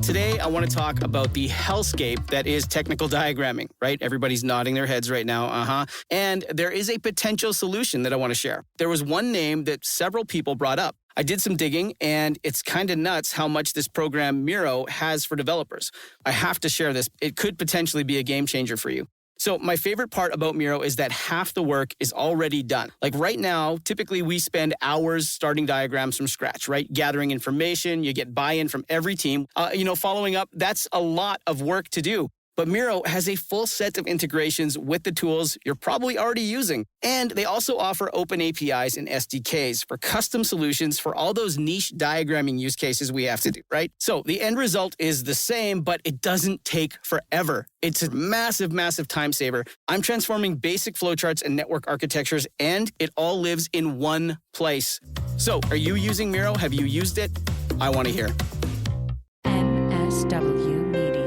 Today, I want to talk about the hellscape that is technical diagramming, right? Everybody's nodding their heads right now, And there is a potential solution that I want to share. There was one name that several people brought up. I did some digging, and it's kind of nuts how much this program Miro has for developers. I have to share this. It could potentially be a game changer for you. So my favorite part about Miro is that half the work is already done. Like right now, typically we spend hours starting diagrams from scratch, right? Gathering information, you get buy-in from every team. Following up, that's a lot of work to do. But Miro has a full set of integrations with the tools you're probably already using. And they also offer open APIs and SDKs for custom solutions for all those niche diagramming use cases we have to do, right? So the end result is the same, but it doesn't take forever. It's a massive, massive time saver. I'm transforming basic flowcharts and network architectures, and it all lives in one place. So are you using Miro? Have you used it? I want to hear. MSW Media.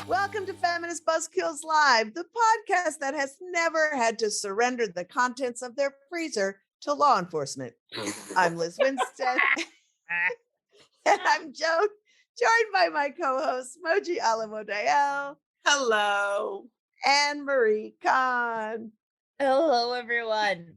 Welcome to Feminist Buzzkills Live, the podcast that has never had to surrender the contents of their freezer to law enforcement. I'm Liz Winstead, and I'm joined by my co-hosts, Moji Alamodayel. Hello. And Marie Khan. Hello, everyone.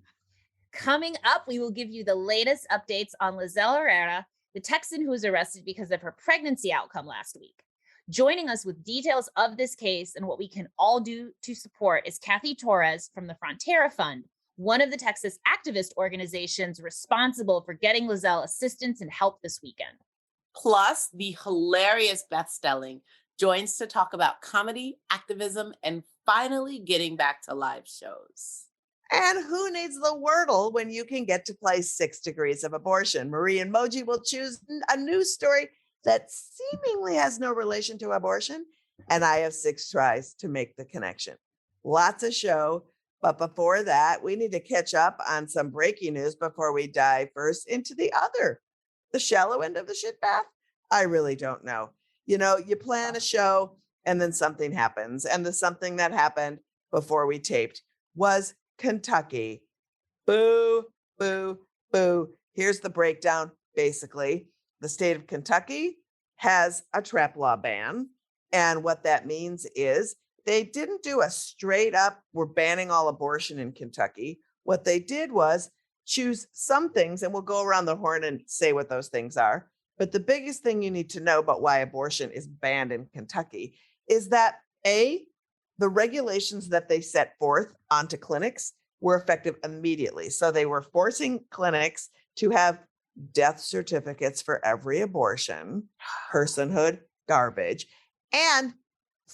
Coming up, we will give you the latest updates on Lizelle Herrera, the Texan who was arrested because of her pregnancy outcome last week. Joining us with details of this case and what we can all do to support is Cathy Torres from the Frontera Fund, one of the Texas activist organizations responsible for getting Lizelle assistance and help this weekend. Plus, the hilarious Beth Stelling joins to talk about comedy, activism, and finally getting back to live shows. And who needs the Wordle when you can get to play 6 Degrees of Abortion? Marie and Moji will choose a news story that seemingly has no relation to abortion, and I have 6 tries to make the connection. Lots of show, but before that, we need to catch up on some breaking news before we dive first into the shallow end of the shit bath. I really don't know. You know, you plan a show and then something happens, and the something that happened before we taped was Kentucky. Boo, boo, boo. Here's the breakdown, basically. The state of Kentucky has a trap law ban. And what that means is they didn't do a straight up, we're banning all abortion in Kentucky. What they did was choose some things, and we'll go around the horn and say what those things are. But the biggest thing you need to know about why abortion is banned in Kentucky is that A, the regulations that they set forth onto clinics were effective immediately. So they were forcing clinics to have death certificates for every abortion, personhood, garbage, and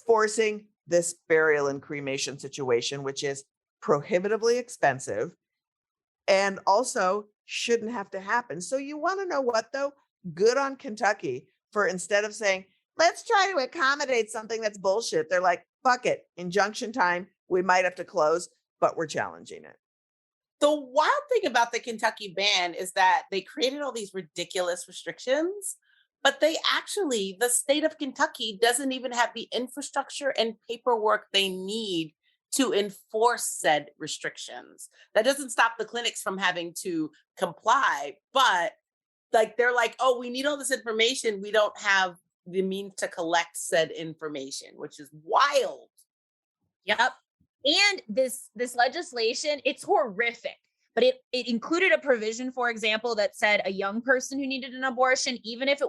forcing this burial and cremation situation, which is prohibitively expensive and also shouldn't have to happen. So you want to know what, though? Good on Kentucky for, instead of saying, let's try to accommodate something that's bullshit, they're like, fuck it, injunction time, we might have to close, but we're challenging it. The wild thing about the Kentucky ban is that they created all these ridiculous restrictions, but the state of Kentucky doesn't even have the infrastructure and paperwork they need to enforce said restrictions. That doesn't stop the clinics from having to comply, but they're like, oh, we need all this information. We don't have the means to collect said information, which is wild. Yep. And this legislation, it's horrific, but it included a provision, for example, that said a young person who needed an abortion, even if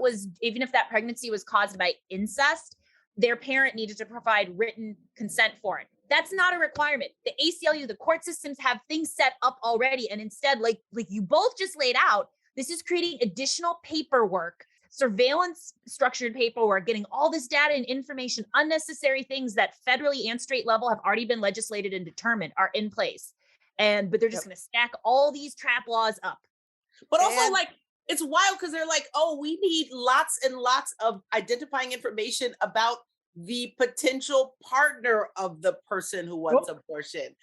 that pregnancy was caused by incest, their parent needed to provide written consent for it. That's not a requirement. The ACLU, the court systems have things set up already. And instead, like you both just laid out, this is creating additional paperwork, surveillance structured paperwork, getting all this data and information, unnecessary things that federally and state level have already been legislated and determined are in place. But they're just going to stack all these trap laws up. But also it's wild because they're like, oh, we need lots and lots of identifying information about the potential partner of the person who wants abortion.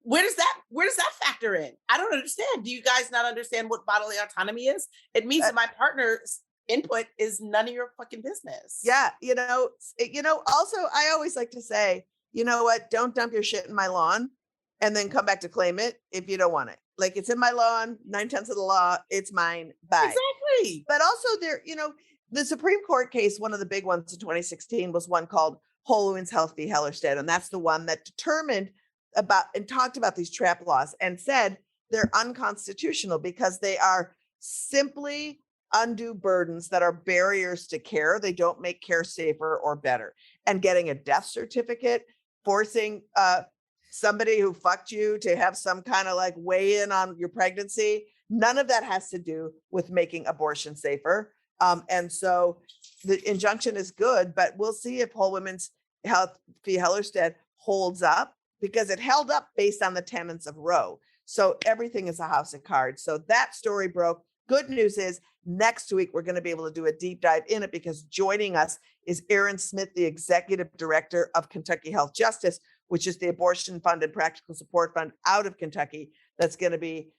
where does that factor in? I don't understand. Do you guys not understand what bodily autonomy is? It means that my partner's input is none of your fucking business. Yeah. Also, I always like to say, you know what? Don't dump your shit in my lawn and then come back to claim it if you don't want it. Like, it's in my lawn, 9/10 of the law. It's mine. Bye. Exactly. But also the Supreme Court case, one of the big ones in 2016 was one called Whole Women's Health v. Hellerstedt. And that's the one that determined about and talked about these trap laws and said they're unconstitutional because they are simply undue burdens that are barriers to care. They don't make care safer or better. And getting a death certificate, forcing somebody who fucked you to have some kind of like weigh in on your pregnancy, none of that has to do with making abortion safer. And so the injunction is good, but we'll see if Whole Women's Health v. Hellerstedt holds up, because it held up based on the tenets of Roe. So everything is a house of cards. So that story broke. Good news is next week, we're going to be able to do a deep dive in it, because joining us is Erin Smith, the executive director of Kentucky Health Justice, which is the abortion fund and practical support fund out of Kentucky, that's going to be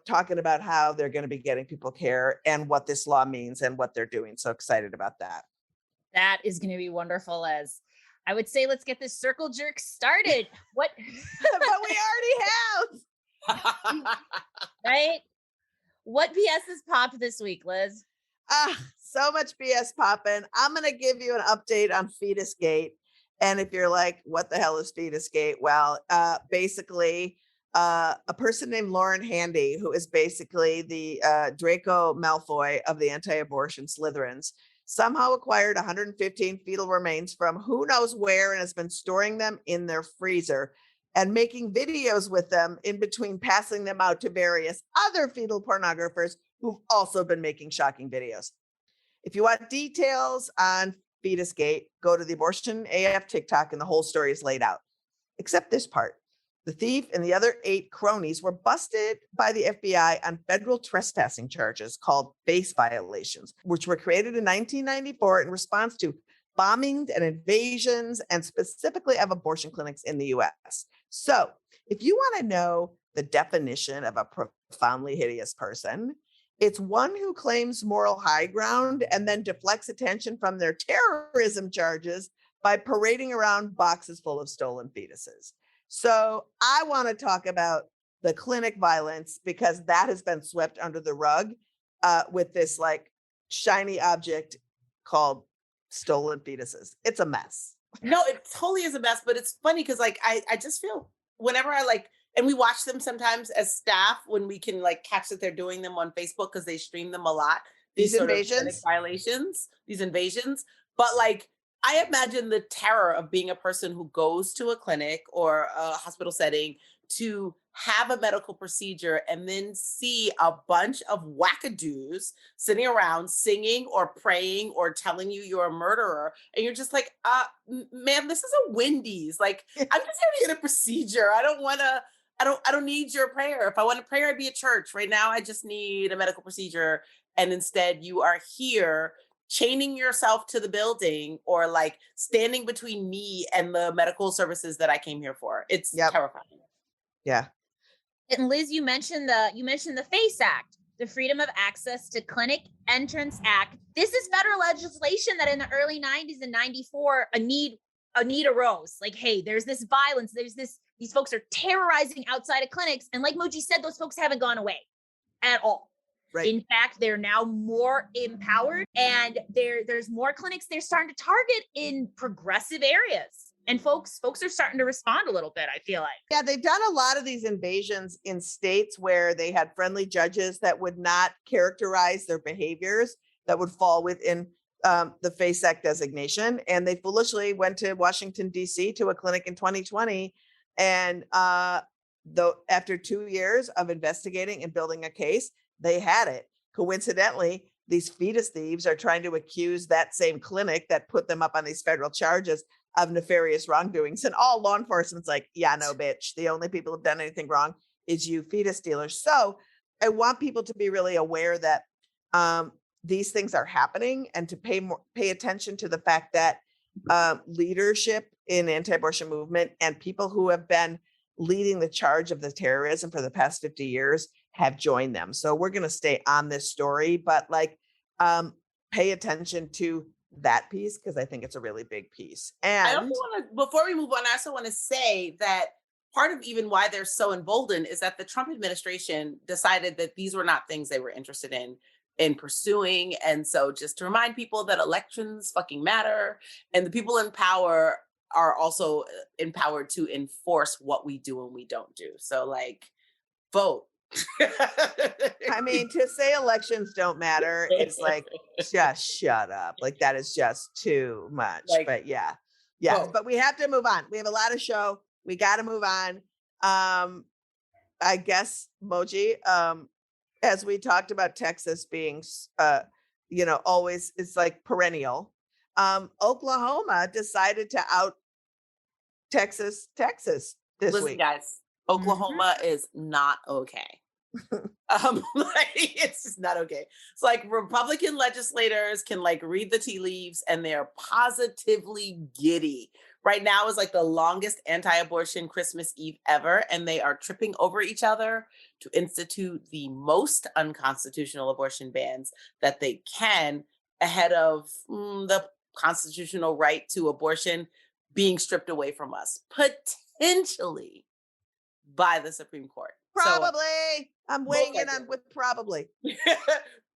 talking about how they're going to be getting people care and what this law means and what they're doing. So excited about that. That is going to be wonderful. As I would say, let's get this circle jerk started. What? But we already have. Right? What BS has popped this week, Liz? So much BS popping. I'm going to give you an update on Fetus-gate. And if you're like, what the hell is Fetus-gate? Well, basically, a person named Lauren Handy, who is basically the Draco Malfoy of the anti-abortion Slytherins, somehow acquired 115 fetal remains from who knows where and has been storing them in their freezer and making videos with them, in between passing them out to various other fetal pornographers who've also been making shocking videos. If you want details on Fetus-gate, go to the Abortion AF TikTok and the whole story is laid out, except this part. The thief and the other 8 cronies were busted by the FBI on federal trespassing charges called base violations, which were created in 1994 in response to bombings and invasions, and specifically of abortion clinics in the US. So if you want to know the definition of a profoundly hideous person, it's one who claims moral high ground and then deflects attention from their terrorism charges by parading around boxes full of stolen fetuses. So I want to talk about the clinic violence, because that has been swept under the rug with this like shiny object called stolen fetuses. It's a mess. No, it totally is a mess, but it's funny because like I just feel whenever I like, and we watch them sometimes as staff when we can like catch that they're doing them on Facebook because they stream them a lot. These sort invasions? of clinic violations, these invasions. But like, I imagine the terror of being a person who goes to a clinic or a hospital setting to have a medical procedure and then see a bunch of wackadoos sitting around singing or praying or telling you you're a murderer. And you're just like, ma'am, this is a Wendy's. Like, I'm just here to get a procedure. I don't need your prayer. If I want a prayer, I'd be at church. Right now, I just need a medical procedure. And instead you are here chaining yourself to the building or like standing between me and the medical services that I came here for. It's terrifying. Yeah. And Liz, you mentioned the FACE Act, the Freedom of Access to Clinic Entrance Act. This is federal legislation that in the early 90s and 94, a need arose. Like, hey, there's this violence, these folks are terrorizing outside of clinics. And like Moji said, those folks haven't gone away at all. Right. In fact, they're now more empowered, and there's more clinics they're starting to target in progressive areas. And folks are starting to respond a little bit, I feel like. Yeah, they've done a lot of these invasions in states where they had friendly judges that would not characterize their behaviors that would fall within the FACE Act designation. And they foolishly went to Washington, D.C. to a clinic in 2020. And though after 2 years of investigating and building a case, they had it. Coincidentally, these fetus thieves are trying to accuse that same clinic that put them up on these federal charges of nefarious wrongdoings. And all law enforcement's like, yeah, no, bitch. The only people who've done anything wrong is you fetus dealers. So I want people to be really aware that these things are happening, and to pay attention to the fact that leadership in anti-abortion movement and people who have been leading the charge of the terrorism for the past 50 years have joined them. So we're going to stay on this story, but like pay attention to that piece because I think it's a really big piece. And I also want to, before we move on, I also want to say that part of even why they're so emboldened is that the Trump administration decided that these were not things they were interested in pursuing. And so just to remind people that elections fucking matter, and the people in power are also empowered to enforce what we do and we don't do. So like, vote. I mean, to say elections don't matter is like, just shut up. Like that is just too much. Like, but yeah. Yes. vote. But we have to move on. We have a lot of show. We got to move on. I guess, Moji, as we talked about Texas being, always, it's like perennial. Oklahoma decided to out Texas this Listen, week. guys, Oklahoma is not okay. It's just not okay. It's like Republican legislators can like read the tea leaves and they're positively giddy. Right now is like the longest anti-abortion Christmas Eve ever, and they are tripping over each other to institute the most unconstitutional abortion bans that they can ahead of the constitutional right to abortion being stripped away from us, potentially by the Supreme Court. Probably. I'm weighing in on with probably.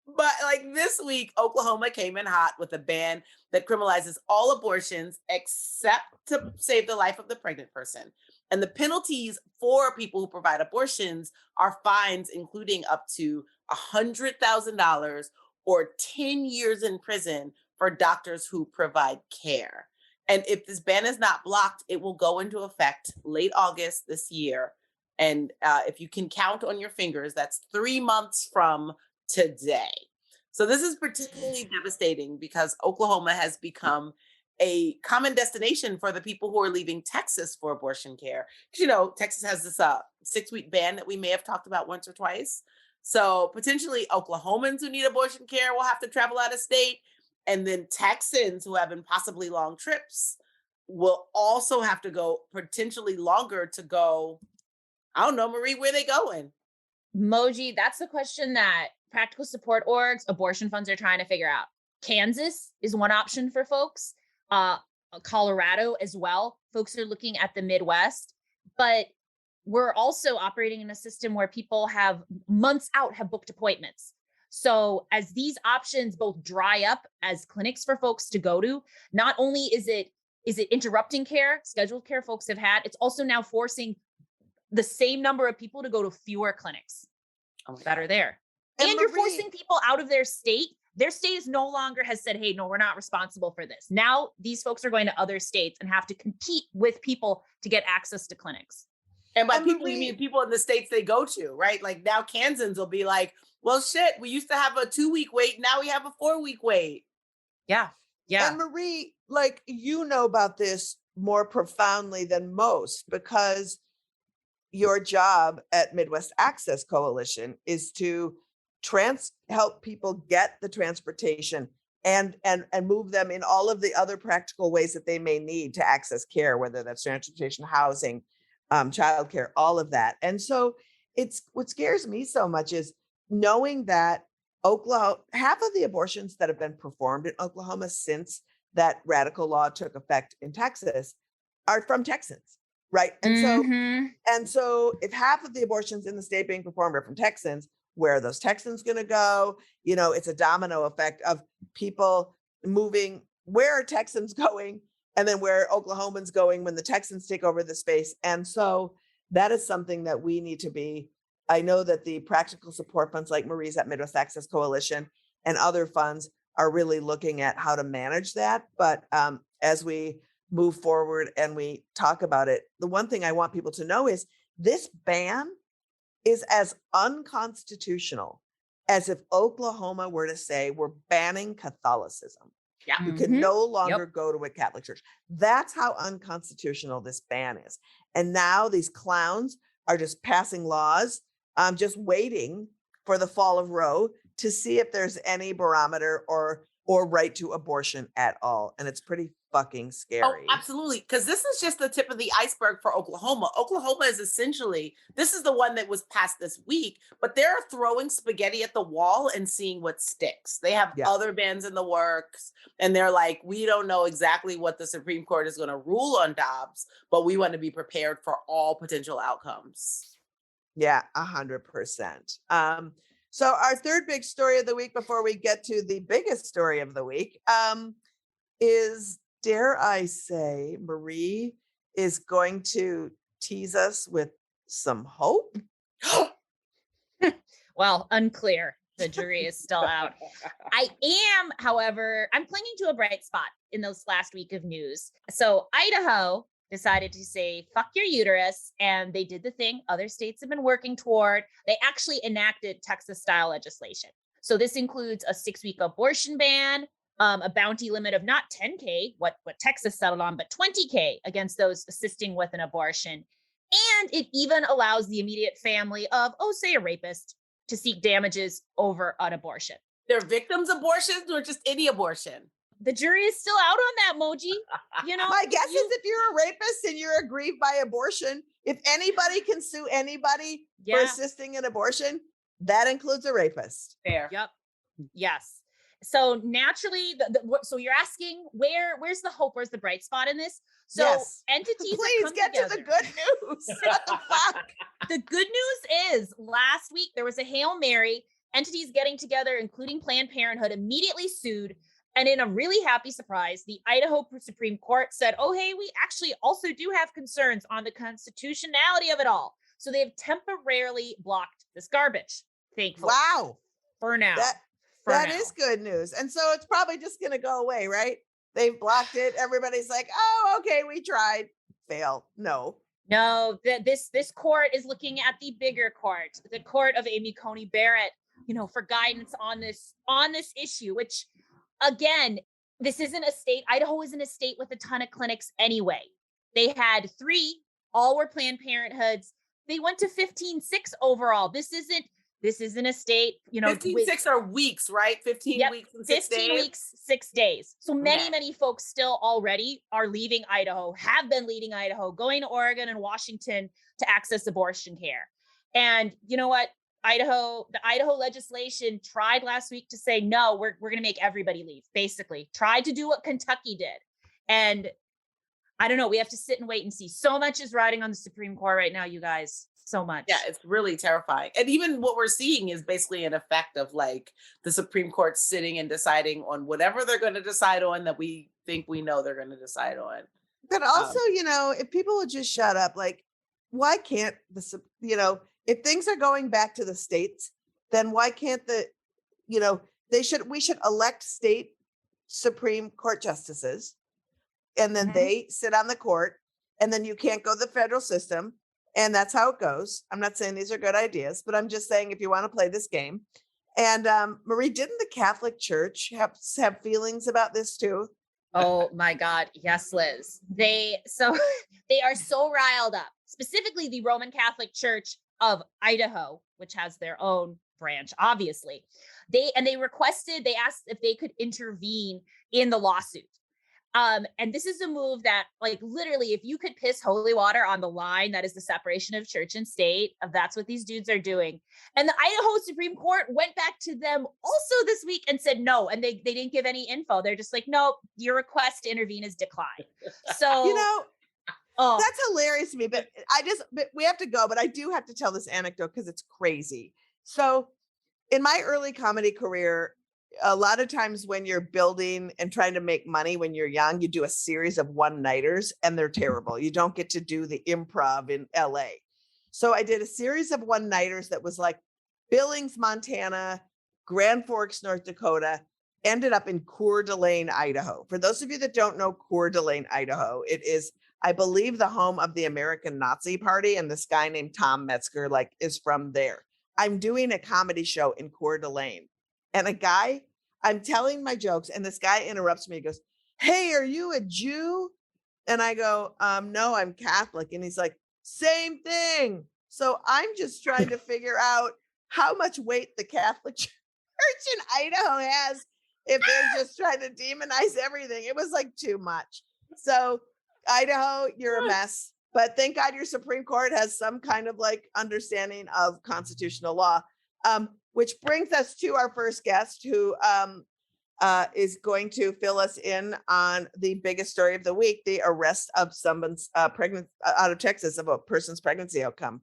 But like this week, Oklahoma came in hot with a ban that criminalizes all abortions except to save the life of the pregnant person. And the penalties for people who provide abortions are fines, including up to $100,000 or 10 years in prison for doctors who provide care. And if this ban is not blocked, it will go into effect late August this year. And if you can count on your fingers, that's 3 months from today. So this is particularly devastating because Oklahoma has become a common destination for the people who are leaving Texas for abortion care. Because, Texas has this 6-week ban that we may have talked about once or twice. So potentially Oklahomans who need abortion care will have to travel out of state. And then Texans who have impossibly long trips will also have to go potentially longer to go. I don't know, Marie, where they going? Moji, that's the question that practical support orgs, abortion funds are trying to figure out. Kansas is one option for folks. Colorado as well. Folks are looking at the Midwest, but we're also operating in a system where people have months out have booked appointments. So as these options both dry up as clinics for folks to go to, not only is it interrupting care, scheduled care folks have had, it's also now forcing the same number of people to go to fewer clinics that are there. And you're forcing people out of their state. Their state is no longer has said, hey, no, we're not responsible for this. Now these folks are going to other states and have to compete with people to get access to clinics. And by people, you mean people in the states they go to, right? Like now Kansans will be like, well, shit, we used to have a 2-week wait. Now we have a 4-week wait. Yeah. Yeah. And Marie, like, about this more profoundly than most because your job at Midwest Access Coalition is to help people get the transportation and move them in all of the other practical ways that they may need to access care, whether that's transportation, housing, childcare, all of that. And so it's what scares me so much is knowing that Oklahoma, half of the abortions that have been performed in Oklahoma since that radical law took effect in Texas are from Texans. Right. And so if half of the abortions in the state being performed are from Texans, where are those Texans going to go? It's a domino effect of people moving. Where are Texans going? And then where are Oklahomans going when the Texans take over the space? And so that is something that we need to be. I know that the practical support funds like Marie's at Midwest Access Coalition and other funds are really looking at how to manage that. But as we move forward and we talk about it, the one thing I want people to know is this ban is as unconstitutional as if Oklahoma were to say we're banning Catholicism. Yeah. You can no longer go to a Catholic church. That's how unconstitutional this ban is. And now these clowns are just passing laws, just waiting for the fall of Roe to see if there's any barometer or right to abortion at all. And it's pretty fucking Oh, scary. absolutely. Because this is just the tip of the iceberg for Oklahoma. Oklahoma is essentially, this is the one that was passed this week, but they're throwing spaghetti at the wall and seeing what sticks. They have Yeah. other bans in the works, and they're like, we don't know exactly what the Supreme Court is going to rule on Dobbs, but we want to be prepared for all potential outcomes. Yeah, 100%. So our third big story of the week before we get to the biggest story of the week is, dare I say, Marie is going to tease us with some hope. Well, unclear. The jury is still out. I am, however, I'm clinging to a bright spot in this last week of news. So Idaho decided to say, fuck your uterus. And they did the thing other states have been working toward. They actually enacted Texas-style legislation. So this includes a 6-week abortion ban, a bounty limit of not 10K, what Texas settled on, but 20K against those assisting with an abortion. And it even allows the immediate family of, say, a rapist to seek damages over an abortion. They're victims' abortions or just any abortion? The jury is still out on that, Moji. You know, My guess is if you're a rapist and you're aggrieved by abortion, if anybody can sue anybody for assisting an abortion, that includes a rapist. Fair. Yep. Yes. So naturally, so you're asking where's the hope? Where's the bright spot in this? So entities, please get to the good news. What the fuck? The good news is last week there was a Hail Mary. Entities getting together, including Planned Parenthood, immediately sued. And in a really happy surprise, the Idaho Supreme Court said, oh, hey, we actually also do have concerns on the constitutionality of it all. So they've temporarily blocked this garbage, thankfully. Wow. For now. That is good news. And so it's probably just going to go away, right? They've blocked it. Everybody's like, oh, okay, we tried. Fail. No, this court is looking at the bigger court, the court of Amy Coney Barrett, for guidance on this issue, which, again, this isn't a state. Idaho isn't a state with a ton of clinics anyway. They had 3, all were Planned Parenthoods. They went to 15-6 overall. This isn't a state, 15-6 are weeks, right? 15 weeks and 6 days. 15 weeks, 6 days. So many folks still already are leaving Idaho, have been leaving Idaho, going to Oregon and Washington to access abortion care. And you know what? The Idaho legislation tried last week to say, no, we're going to make everybody leave, basically. Tried to do what Kentucky did. And I don't know. We have to sit and wait and see. So much is riding on the Supreme Court right now, you guys. So much. Yeah, it's really terrifying. And even what we're seeing is basically an effect of like the Supreme Court sitting and deciding on whatever they're going to decide on that we think we know they're going to decide on. But also, if people would just shut up, like, why can't if things are going back to the states, then why can't we should elect state Supreme Court justices, and then they sit on the court, and then you can't go to the federal system. And that's how it goes. I'm not saying these are good ideas, but I'm just saying if you want to play this game. And Marie, didn't the Catholic Church have feelings about this too? Oh my God. Yes, Liz. They are so riled up, specifically the Roman Catholic Church of Idaho, which has their own branch, obviously. They asked if they could intervene in the lawsuit. And this is a move that, like, literally, if you could piss holy water on the line, that is the separation of church and state. That's what these dudes are doing. And the Idaho Supreme Court went back to them also this week and said no. And they didn't give any info. They're just like, no, your request to intervene is declined. So, that's hilarious to me. But we have to go. But I do have to tell this anecdote because it's crazy. So in my early comedy career, a lot of times when you're building and trying to make money when you're young, you do a series of one-nighters and they're terrible. You don't get to do the improv in LA. So I did a series of one-nighters that was like Billings, Montana, Grand Forks, North Dakota, ended up in Coeur d'Alene, Idaho. For those of you that don't know Coeur d'Alene, Idaho, it is, I believe, the home of the American Nazi Party. And this guy named Tom Metzger is from there. I'm doing a comedy show in Coeur d'Alene. And I'm telling my jokes, and this guy interrupts me. He goes, hey, are you a Jew? And I go, no, I'm Catholic. And he's like, same thing. So I'm just trying to figure out how much weight the Catholic Church in Idaho has if they're just trying to demonize everything. It was like too much. So Idaho, you're a mess. But thank God your Supreme Court has some kind of like understanding of constitutional law. Which brings us to our first guest, who is going to fill us in on the biggest story of the week: the arrest of someone's pregnant out of Texas, of a person's pregnancy outcome.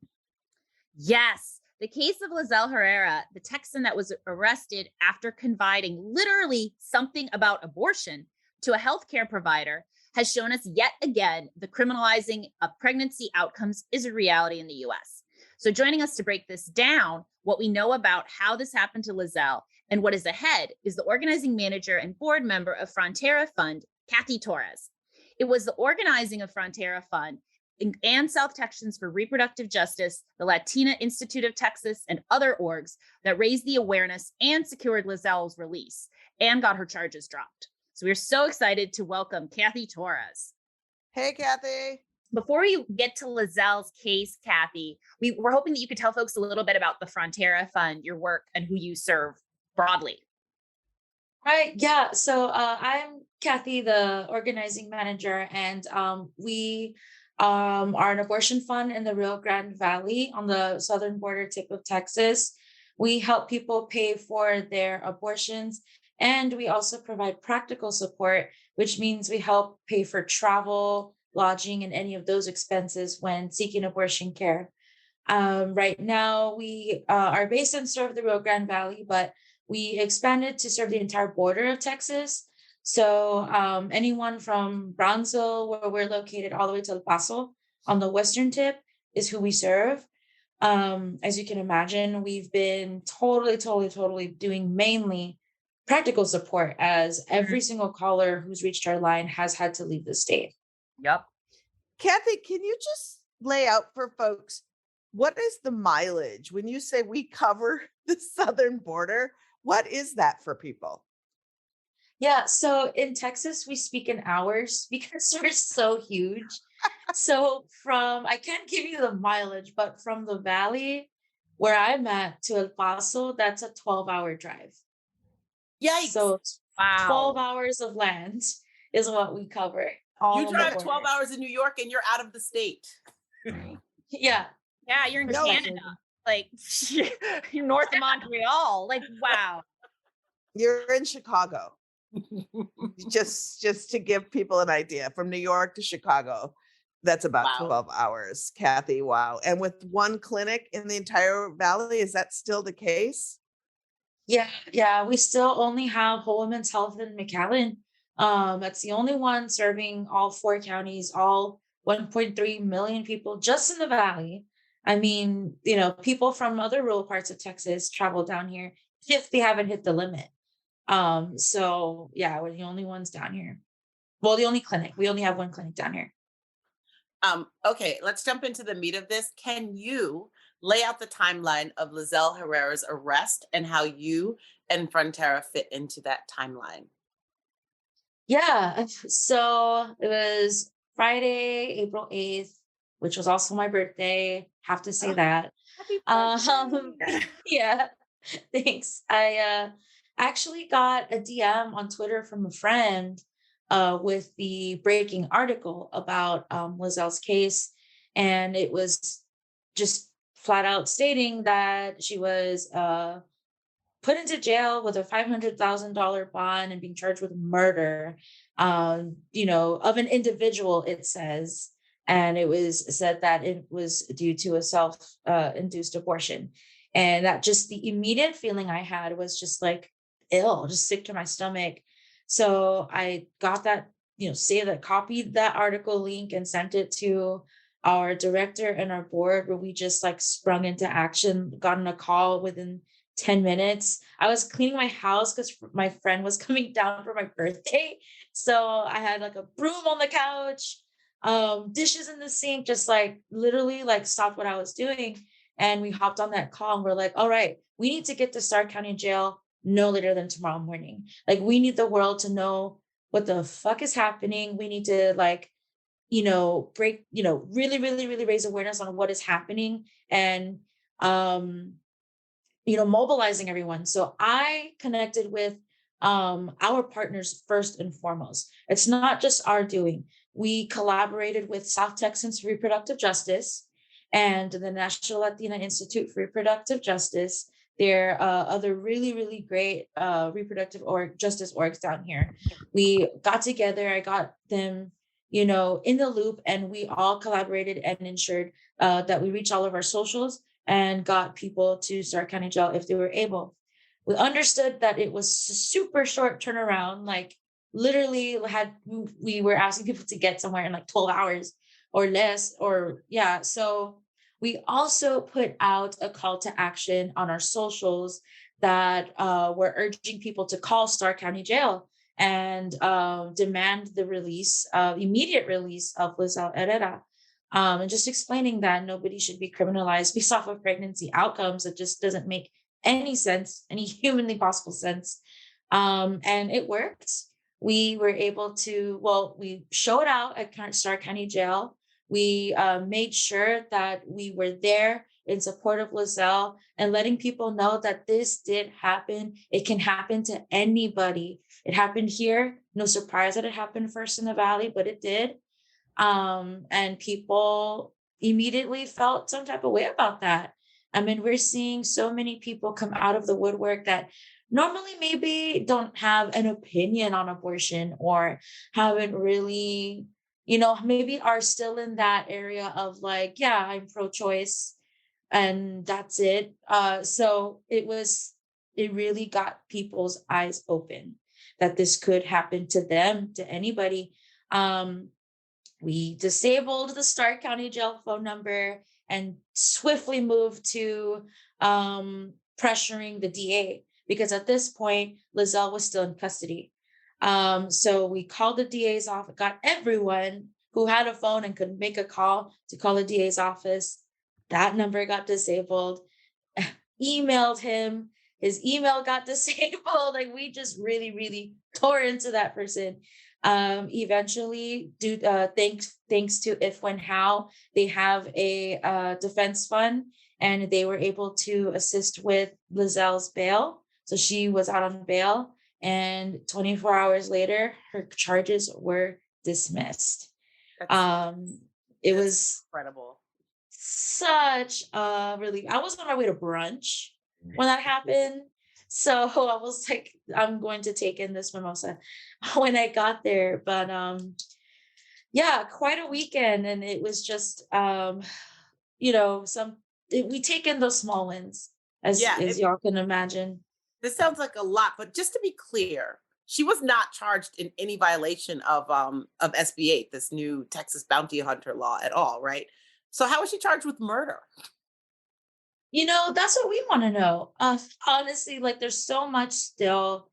Yes. The case of Lizelle Herrera, the Texan that was arrested after confiding literally something about abortion to a healthcare provider, has shown us yet again the criminalizing of pregnancy outcomes is a reality in the US. So joining us to break this down, what we know about how this happened to Lizelle and what is ahead, is the organizing manager and board member of Frontera Fund, Cathy Torres. It was the organizing of Frontera Fund and South Texans for Reproductive Justice, the Latina Institute of Texas, and other orgs that raised the awareness and secured Lizelle's release and got her charges dropped. So we're so excited to welcome Cathy Torres. Hey, Cathy. Before we get to Lizelle's case, Cathy, we're hoping that you could tell folks a little bit about the Frontera Fund, your work, and who you serve broadly. Right. Yeah. So I'm Cathy, the organizing manager, and we are an abortion fund in the Rio Grande Valley on the southern border tip of Texas. We help people pay for their abortions, and we also provide practical support, which means we help pay for travel, lodging, and any of those expenses when seeking abortion care. Right now, we are based and serve the Rio Grande Valley, but we expanded to serve the entire border of Texas. So anyone from Brownsville, where we're located, all the way to El Paso on the western tip is who we serve. As you can imagine, we've been totally doing mainly practical support, as every single caller who's reached our line has had to leave the state. Yep. Cathy, can you just lay out for folks, what is the mileage when you say we cover the southern border? What is that for people? Yeah, so in Texas, we speak in hours because we're so huge. So I can't give you the mileage, but from the valley where I'm at to El Paso, that's a 12-hour drive. Yikes. So Wow. 12 hours of land is what we cover. You drive 12 hours in New York and you're out of the state. Yeah. Yeah, you're in No. Canada. Like, you're north of Montreal. Like, wow. You're in Chicago. just to give people an idea, from New York to Chicago, that's about Wow. 12 hours, Cathy. Wow. And with one clinic in the entire valley, is that still the case? Yeah. We still only have Whole Women's Health in McAllen. That's the only one serving all 4 counties, all 1.3 million people just in the valley. I mean, people from other rural parts of Texas travel down here if they haven't hit the limit. So yeah, we're the only ones down here. Well, the only clinic. We only have one clinic down here. Okay, let's jump into the meat of this. Can you lay out the timeline of Lizelle Herrera's arrest and how you and Frontera fit into that timeline? Yeah. So it was Friday, April 8th, which was also my birthday. Have to say that. Yeah, thanks. I actually got a DM on Twitter from a friend with the breaking article about Lizelle's case. And it was just flat out stating that she was put into jail with a $500,000 bond and being charged with murder, of an individual, it says. And it was said that it was due to a self-induced abortion. And that just the immediate feeling I had was just like ill, just sick to my stomach. So I got that, copied that article link and sent it to our director and our board, where we just like sprung into action, got on a call within 10 minutes. I was cleaning my house because my friend was coming down for my birthday. So I had like a broom on the couch, dishes in the sink, just like literally like stopped what I was doing. And we hopped on that call and we're like, all right, we need to get to Stark County Jail no later than tomorrow morning. Like, we need the world to know what the fuck is happening. We need to break, really raise awareness on what is happening and, mobilizing everyone. So I connected with our partners first and foremost. It's not just our doing. We collaborated with South Texans for Reproductive Justice and the National Latina Institute for Reproductive Justice. There are other really, really great reproductive justice orgs down here. We got together, I got them, in the loop, and we all collaborated and ensured that we reach all of our socials and got people to Stark County Jail if they were able. We understood that it was a super short turnaround, like literally we were asking people to get somewhere in like 12 hours or less, so we also put out a call to action on our socials that were urging people to call Stark County Jail and demand the immediate release of Lizelle Herrera. And just explaining that nobody should be criminalized based off of pregnancy outcomes. It just doesn't make any sense, any humanly possible sense. And it worked. We were able to, we showed out at Stark County Jail. We made sure that we were there in support of Lizelle and letting people know that this did happen. It can happen to anybody. It happened here. No surprise that it happened first in the Valley, but it did. And people immediately felt some type of way about that. I mean, we're seeing so many people come out of the woodwork that normally maybe don't have an opinion on abortion or haven't really, maybe are still in that area of like, yeah, I'm pro-choice and that's it. So it really got people's eyes open that this could happen to them, to anybody. We disabled the Stark County Jail phone number and swiftly moved to pressuring the DA, because at this point, Lizelle was still in custody. So we called the DA's office, got everyone who had a phone and could make a call to call the DA's office. That number got disabled, emailed him, his email got disabled. Like we just really, really tore into that person. Eventually, thanks to If, When, How, they have a defense fund, and they were able to assist with Lizelle's bail. So she was out on bail, and 24 hours later, her charges were dismissed. It was incredible. Such a relief. I was on my way to brunch when that happened. So I was like, I'm going to take in this mimosa when I got there. But quite a weekend. And it was just, we take in those small wins, as y'all can imagine. This sounds like a lot, but just to be clear, she was not charged in any violation of SB 8, this new Texas bounty hunter law at all, right? So how was she charged with murder? That's what we want to know. Honestly, like there's so much still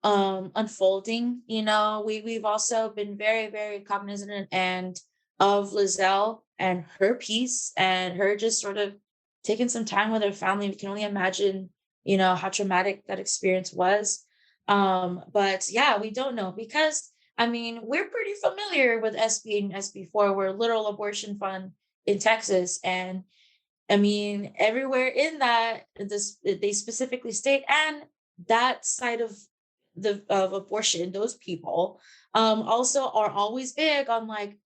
unfolding. We've also been very, very cognizant and of Lizelle and her peace and her just sort of taking some time with her family. We can only imagine, how traumatic that experience was. But yeah, we don't know because we're pretty familiar with SB and SB4. We're a literal abortion fund in Texas, and everywhere in that, they specifically state, and that side of abortion, those people also are always big on like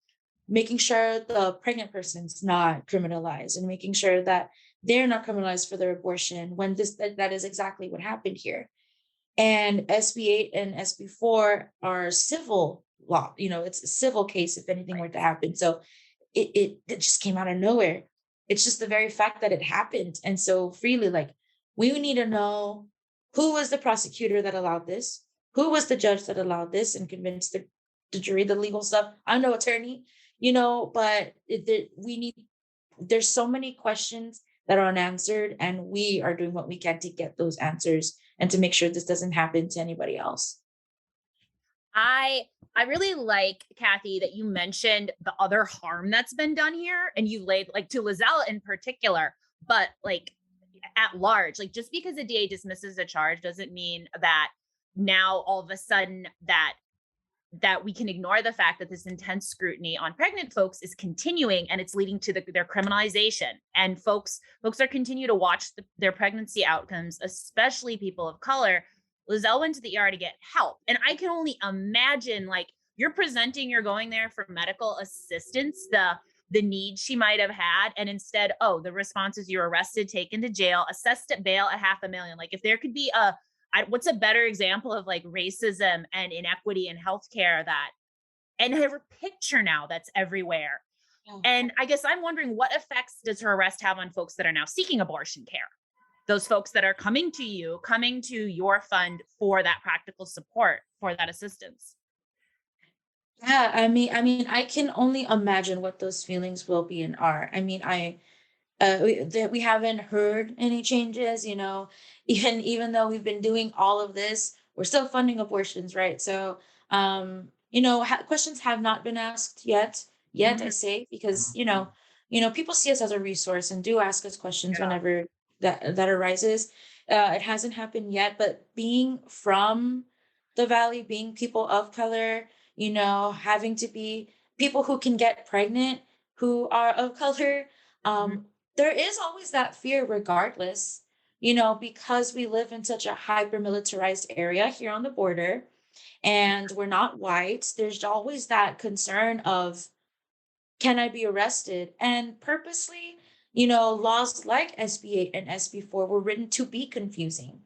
making sure the pregnant person's not criminalized and making sure that they're not criminalized for their abortion when that is exactly what happened here. And SB 8 and SB 4 are civil law. It's a civil case if anything were to happen. So it just came out of nowhere. It's just the very fact that it happened. And so freely, like, we need to know who was the prosecutor that allowed this, who was the judge that allowed this and convinced the jury, the legal stuff. I'm no attorney, but there's so many questions that are unanswered, and we are doing what we can to get those answers and to make sure this doesn't happen to anybody else. I really like, Cathy, that you mentioned the other harm that's been done here, and you laid like to Lizelle in particular, but like at large, like just because the DA dismisses a charge doesn't mean that now all of a sudden that we can ignore the fact that this intense scrutiny on pregnant folks is continuing, and it's leading to their criminalization. And folks are continue to watch their pregnancy outcomes, especially people of color, Lizelle went to the ER to get help. And I can only imagine, like, you're presenting, you're going there for medical assistance, the need she might have had. And instead, oh, the response is you're arrested, taken to jail, assessed at bail at $500,000. Like, if there could be what's a better example of like racism and inequity in healthcare, that, and her picture now that's everywhere. And I guess I'm wondering, what effects does her arrest have on folks that are now seeking abortion care? Those folks that are coming to your fund for that practical support, for that assistance. Yeah, I can only imagine what those feelings will be and are. We haven't heard any changes, even though we've been doing all of this, we're still funding abortions, right? So, questions have not been asked yet, I say, because, people see us as a resource and do ask us questions whenever that arises. It hasn't happened yet, but being from the Valley, being people of color, having to be people who can get pregnant, who are of color, there is always that fear regardless, because we live in such a hyper militarized area here on the border and we're not white. There's always that concern of, can I be arrested? And purposely, laws like SB 8 and SB 4 were written to be confusing,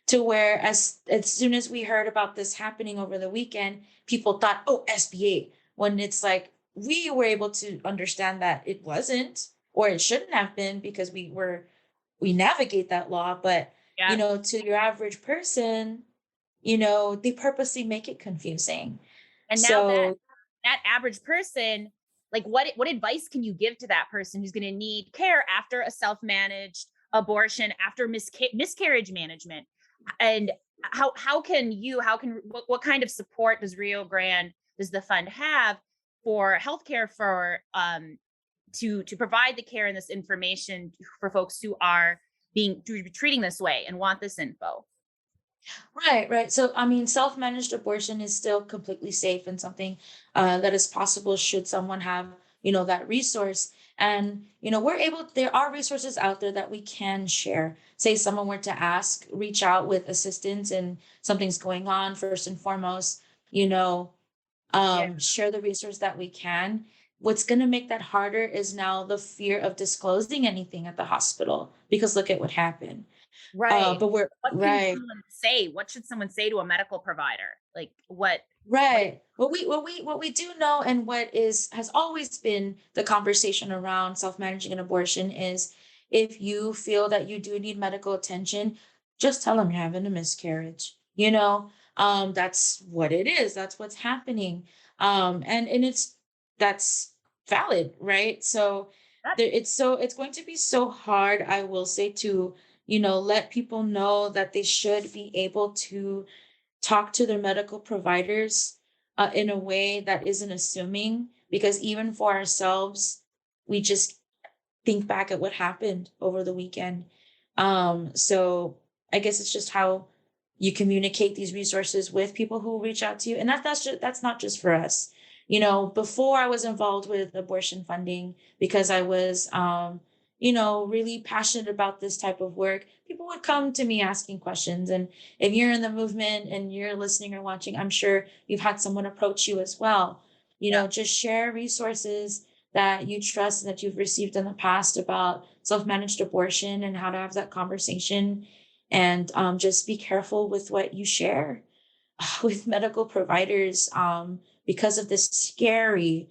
to where as soon as we heard about this happening over the weekend, people thought, oh, SB 8, when it's like, we were able to understand that it wasn't, or it shouldn't have been, because we navigate that law. But, to your average person, they purposely make it confusing. And now that average person, like, what advice can you give to that person who's going to need care after a self-managed abortion, after miscarriage management? And what kind of support does the fund have for healthcare, for to provide the care and this information for folks who are treating this way and want this info? Right. So, self-managed abortion is still completely safe and something that is possible should someone have, that resource. And, there are resources out there that we can share. Say someone were to reach out with assistance and something's going on, first and foremost, share the resource that we can. What's going to make that harder is now the fear of disclosing anything at the hospital, because look at what happened. Right. But we're what right. Can someone say? What should someone say to a medical provider? Like, what? Right. What we do know, and has always been the conversation around self-managing an abortion, is if you feel that you do need medical attention, just tell them you're having a miscarriage. That's what it is. That's what's happening. And that's valid, right? So it's going to be so hard, I will say, to let people know that they should be able to talk to their medical providers in a way that isn't assuming, because even for ourselves, we just think back at what happened over the weekend. So I guess it's just how you communicate these resources with people who reach out to you. And that's not just for us. Before I was involved with abortion funding, because I was, really passionate about this type of work, people would come to me asking questions. And if you're in the movement and you're listening or watching, I'm sure you've had someone approach you as well. Just share resources that you trust and that you've received in the past about self-managed abortion and how to have that conversation. And just be careful with what you share with medical providers, because of this scary,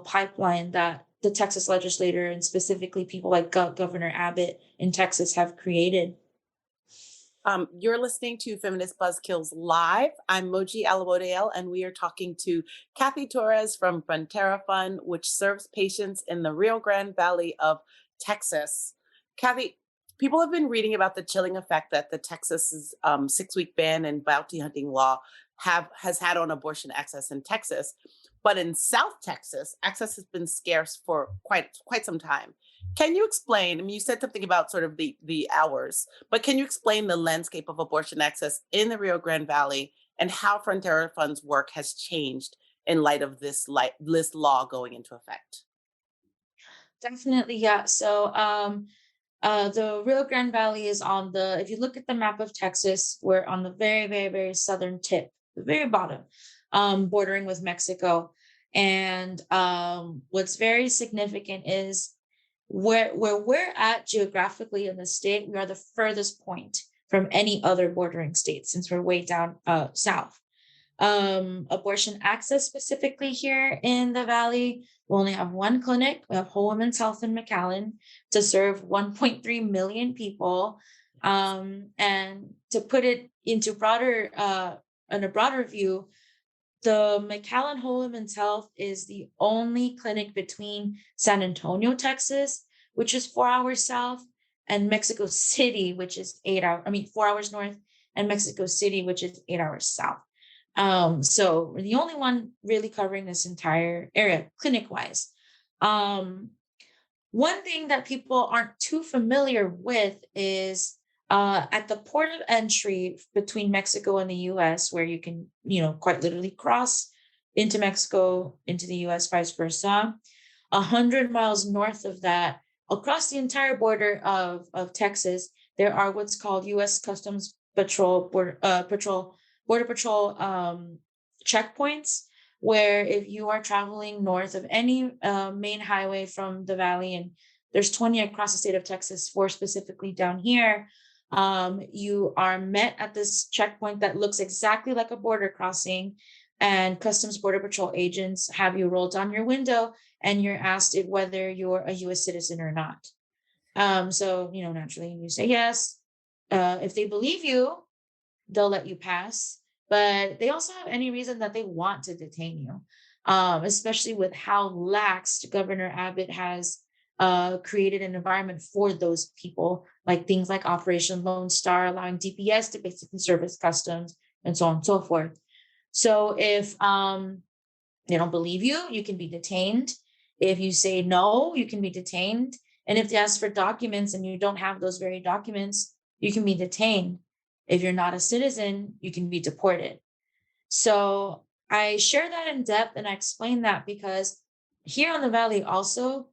pipeline that the Texas legislator and specifically people like Governor Abbott in Texas have created. You're listening to Feminist Buzzkills Live. I'm Moji Alawodale, and we are talking to Cathy Torres from Frontera Fund, which serves patients in the Rio Grande Valley of Texas. Cathy, people have been reading about the chilling effect that the Texas's 6-week ban and bounty hunting law has had on abortion access in Texas. But in South Texas, access has been scarce for quite some time. Can you explain, you said something about sort of the hours, but can you explain the landscape of abortion access in the Rio Grande Valley and how Frontera Fund's work has changed in light of this law going into effect? Definitely, yeah. So The Rio Grande Valley is on the, if you look at the map of Texas, we're on the very, very, very southern tip, the very bottom, bordering with Mexico. And what's very significant is where we're at geographically in the state, we are the furthest point from any other bordering state since we're way down south. Abortion access specifically here in the valley, we only have one clinic. We have Whole Women's Health in McAllen to serve 1.3 million people. And to put it into in a broader view, the McAllen Whole Women's Health is the only clinic between San Antonio, Texas, which is 4 hours south, and Mexico City, which is 4 hours north, and Mexico City, which is 8 hours south. So we're the only one really covering this entire area clinic wise. One thing that people aren't too familiar with is at the port of entry between Mexico and the US, where you can, quite literally cross into Mexico, into the US, vice versa. 100 miles north of that, across the entire border of Texas, there are what's called US Customs Patrol, Border Patrol checkpoints, where if you are traveling north of any main highway from the valley, and there's 20 across the state of Texas, 4 specifically down here, you are met at this checkpoint that looks exactly like a border crossing, and Customs Border Patrol agents have you roll down your window and you're asked whether you're a US citizen or not. So, naturally you say yes. If they believe you, they'll let you pass, but they also have any reason that they want to detain you, especially with how lax Governor Abbott has created an environment for those people, like things like Operation Lone Star, allowing DPS to basically serve as customs and so on and so forth. So if they don't believe you, you can be detained. If you say no, you can be detained. And if they ask for documents and you don't have those very documents, you can be detained. If you're not a citizen, you can be deported. So I share that in depth and I explain that because here on the Valley also,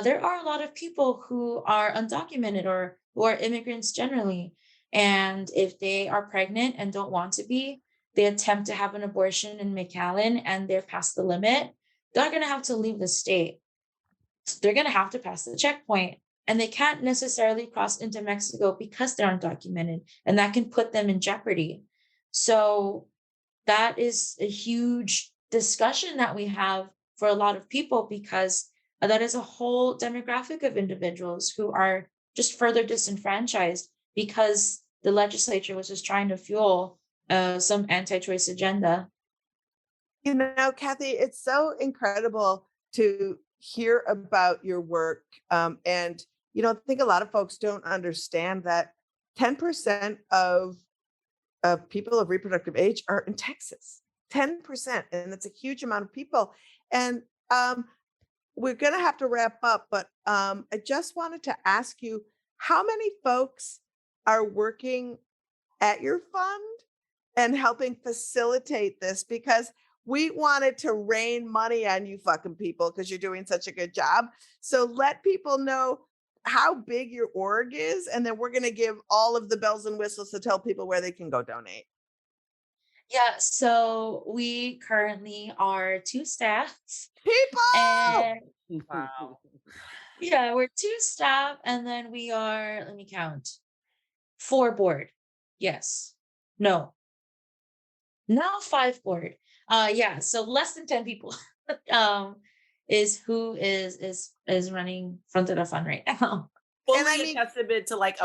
there are a lot of people who are undocumented or who are immigrants generally. And if they are pregnant and don't want to be, they attempt to have an abortion in McAllen and they're past the limit, they're going to have to leave the state. They're going to have to pass the checkpoint. And they can't necessarily cross into Mexico because they're undocumented, and that can put them in jeopardy. So that is a huge discussion that we have for a lot of people, because that is a whole demographic of individuals who are just further disenfranchised because the legislature was just trying to fuel some anti-choice agenda. Cathy, it's so incredible to hear about your work. And I think a lot of folks don't understand that 10% of people of reproductive age are in Texas. 10%, and it's a huge amount of people. And we're going to have to wrap up, but I just wanted to ask you, how many folks are working at your fund and helping facilitate this? Because we wanted to rain money on you fucking people because you're doing such a good job. So let people know how big your org is, and then we're going to give all of the bells and whistles to tell people where they can go donate. Yeah, so we currently are 2 staff. People! And Wow. yeah, we're 2 staff, and then we are, let me count, 4 board. Yes. No. Now 5 board. Yeah, so less than 10 people is who is running Frontera Fund right now. Fully a testament to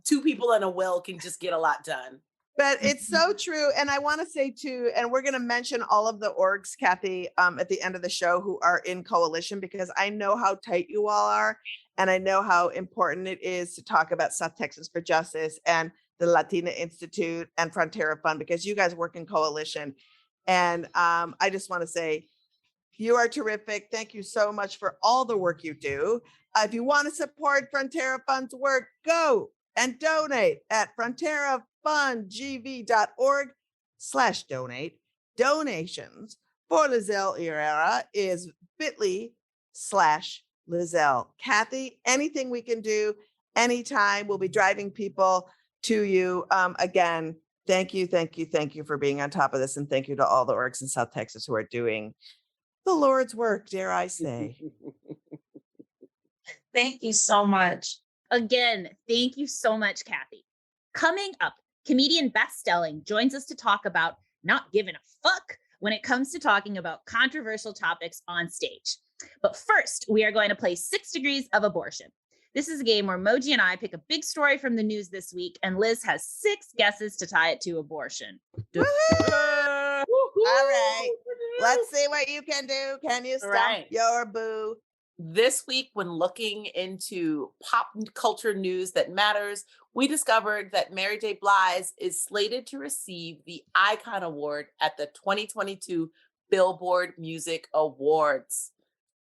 2 people and a will can just get a lot done. But it's so true. And I want to say too, and we're going to mention all of the orgs, Cathy, at the end of the show who are in coalition, because I know how tight you all are. And I know how important it is to talk about South Texans for Justice and the Latina Institute and Frontera Fund, because you guys work in coalition. And I just want to say, you are terrific. Thank you so much for all the work you do. If you want to support Frontera Fund's work, go and donate at fronterafundgv.org/donate. Donations for Lizelle Herrera is bit.ly/Lizelle. Cathy, anything we can do anytime. We'll be driving people to you. Again, thank you for being on top of this. And thank you to all the orgs in South Texas who are doing the Lord's work, dare I say. Thank you so much. Again, thank you so much, Cathy. Coming up, comedian Beth Stelling joins us to talk about not giving a fuck when it comes to talking about controversial topics on stage. But first, we are going to play 6 Degrees of Abortion. This is a game where Moji and I pick a big story from the news this week, and Liz has 6 guesses to tie it to abortion. All right. Let's see what you can do. Can you stump your boo? This week, when looking into pop culture news that matters, we discovered that Mary J. Blige is slated to receive the Icon Award at the 2022 Billboard Music Awards.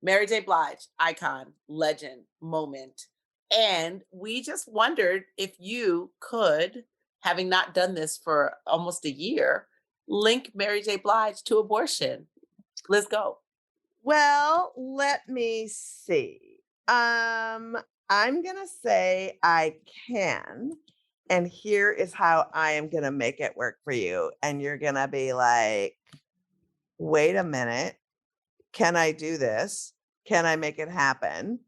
Mary J. Blige, icon, legend, moment. And we just wondered if you could, having not done this for almost a year, link Mary J. Blige to abortion. Let's go. Well, let me see. I'm going to say I can. And here is how I am going to make it work for you. And you're going to be like, wait a minute. Can I do this? Can I make it happen?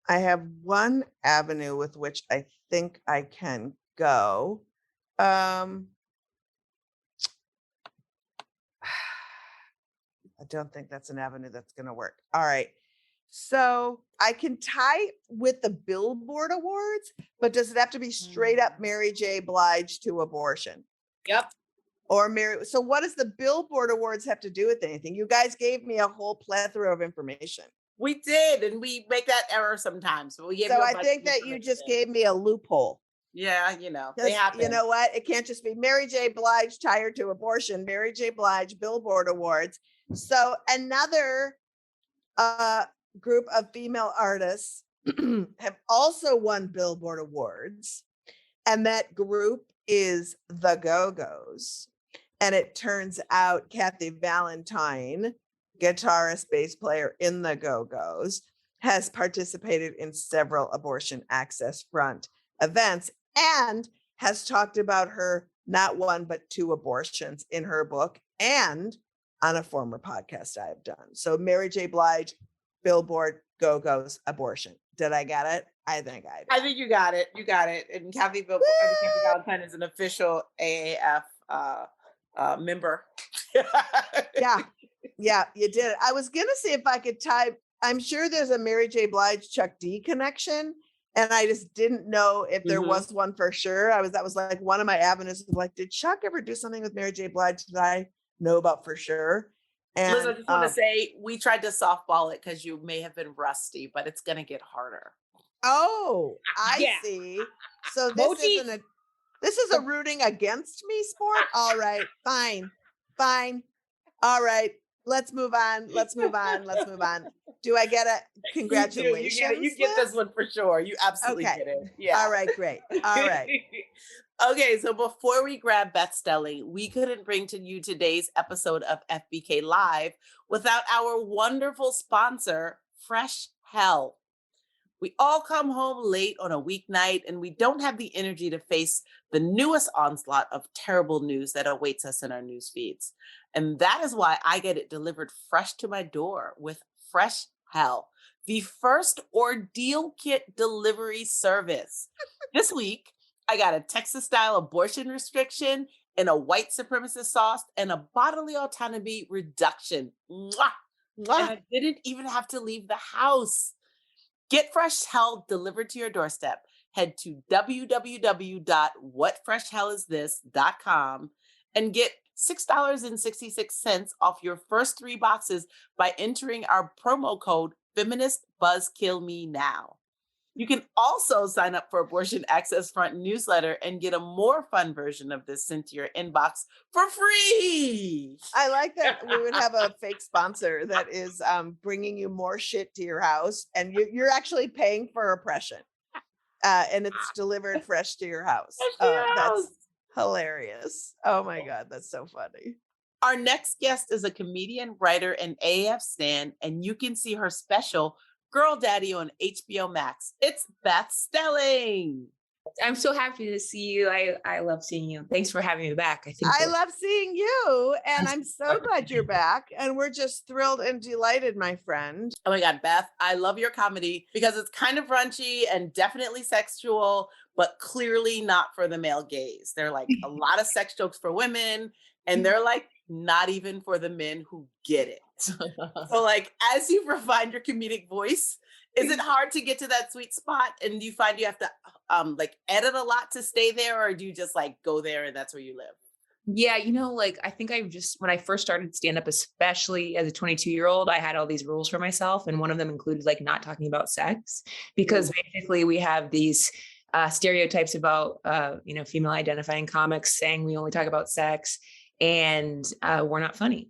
I have one avenue with which I think I can go. I don't think that's an avenue that's going to work. All right. So I can tie with the Billboard Awards, but does it have to be straight up Mary J. Blige to abortion? Yep. Or Mary. So what does the Billboard Awards have to do with anything? You guys gave me a whole plethora of information. We did, and we make that error sometimes. But we gave so I think that you just gave me a loophole. Yeah, they happen. You know what? It can't just be Mary J. Blige tied to abortion. Mary J. Blige Billboard Awards. So another group of female artists have also won Billboard Awards, and that group is the Go-Go's. And it turns out Kathy Valentine, guitarist, bass player in the Go-Go's, has participated in several abortion access front events and has talked about her not 1 but 2 abortions in her book and on a former podcast I have done. So Mary J. Blige, Billboard, Go-Go's, abortion. Did I get it? I think I did. I think you got it. You got it. And Kathy Valentine is an official AAF member. Yeah, you did it. I was going to see if I could type. I'm sure there's a Mary J. Blige Chuck D connection. And I just didn't know if there was one for sure. That was like one of my avenues of like, did Chuck ever do something with Mary J. Blige that I know about for sure? And Liz, I just want to say we tried to softball it because you may have been rusty, but it's going to get harder. Oh, I see. So this is a rooting against me sport. All right, fine. All right, let's move on. Do I get it? Congratulations. You get this one for sure. You absolutely get it. Yeah. All right, great. All right. Okay, so before we grab Beth Stelling, we couldn't bring to you today's episode of FBK Live without our wonderful sponsor, Fresh Hell. We all come home late on a weeknight and we don't have the energy to face the newest onslaught of terrible news that awaits us in our news feeds. And that is why I get it delivered fresh to my door with Fresh Hell, the first ordeal kit delivery service. This week, I got a Texas-style abortion restriction and a white supremacist sauce and a bodily autonomy reduction. Mwah! Mwah! And I didn't even have to leave the house. Get Fresh Hell delivered to your doorstep. Head to www.whatfreshhellisthis.com and get $6.66 off your first 3 boxes by entering our promo code Feminist Buzzkill Me now. You can also sign up for Abortion Access Front newsletter and get a more fun version of this sent to your inbox for free. I like that we would have a fake sponsor that is bringing you more shit to your house, and you're actually paying for oppression, and it's delivered fresh to your house. That's hilarious. Oh my God, that's so funny. Our next guest is a comedian, writer, and AF stan, and you can see her special girl daddy on HBO Max. It's Beth Stelling. I'm so happy to see you. I love seeing you. Thanks for having me back. I love seeing you, and I'm so glad you're back. And we're just thrilled and delighted, my friend. Oh my God, Beth, I love your comedy because it's kind of raunchy and definitely sexual, but clearly not for the male gaze. They're like a lot of sex jokes for women, and they're like not even for the men who get it. So like, as you refine your comedic voice, is it hard to get to that sweet spot? And do you find you have to like edit a lot to stay there, or do you just like go there and that's where you live? Yeah, like I think when I first started stand up, especially as a 22-year-old, I had all these rules for myself. And one of them included like not talking about sex, because basically we have these stereotypes about, female identifying comics saying we only talk about sex, and we're not funny.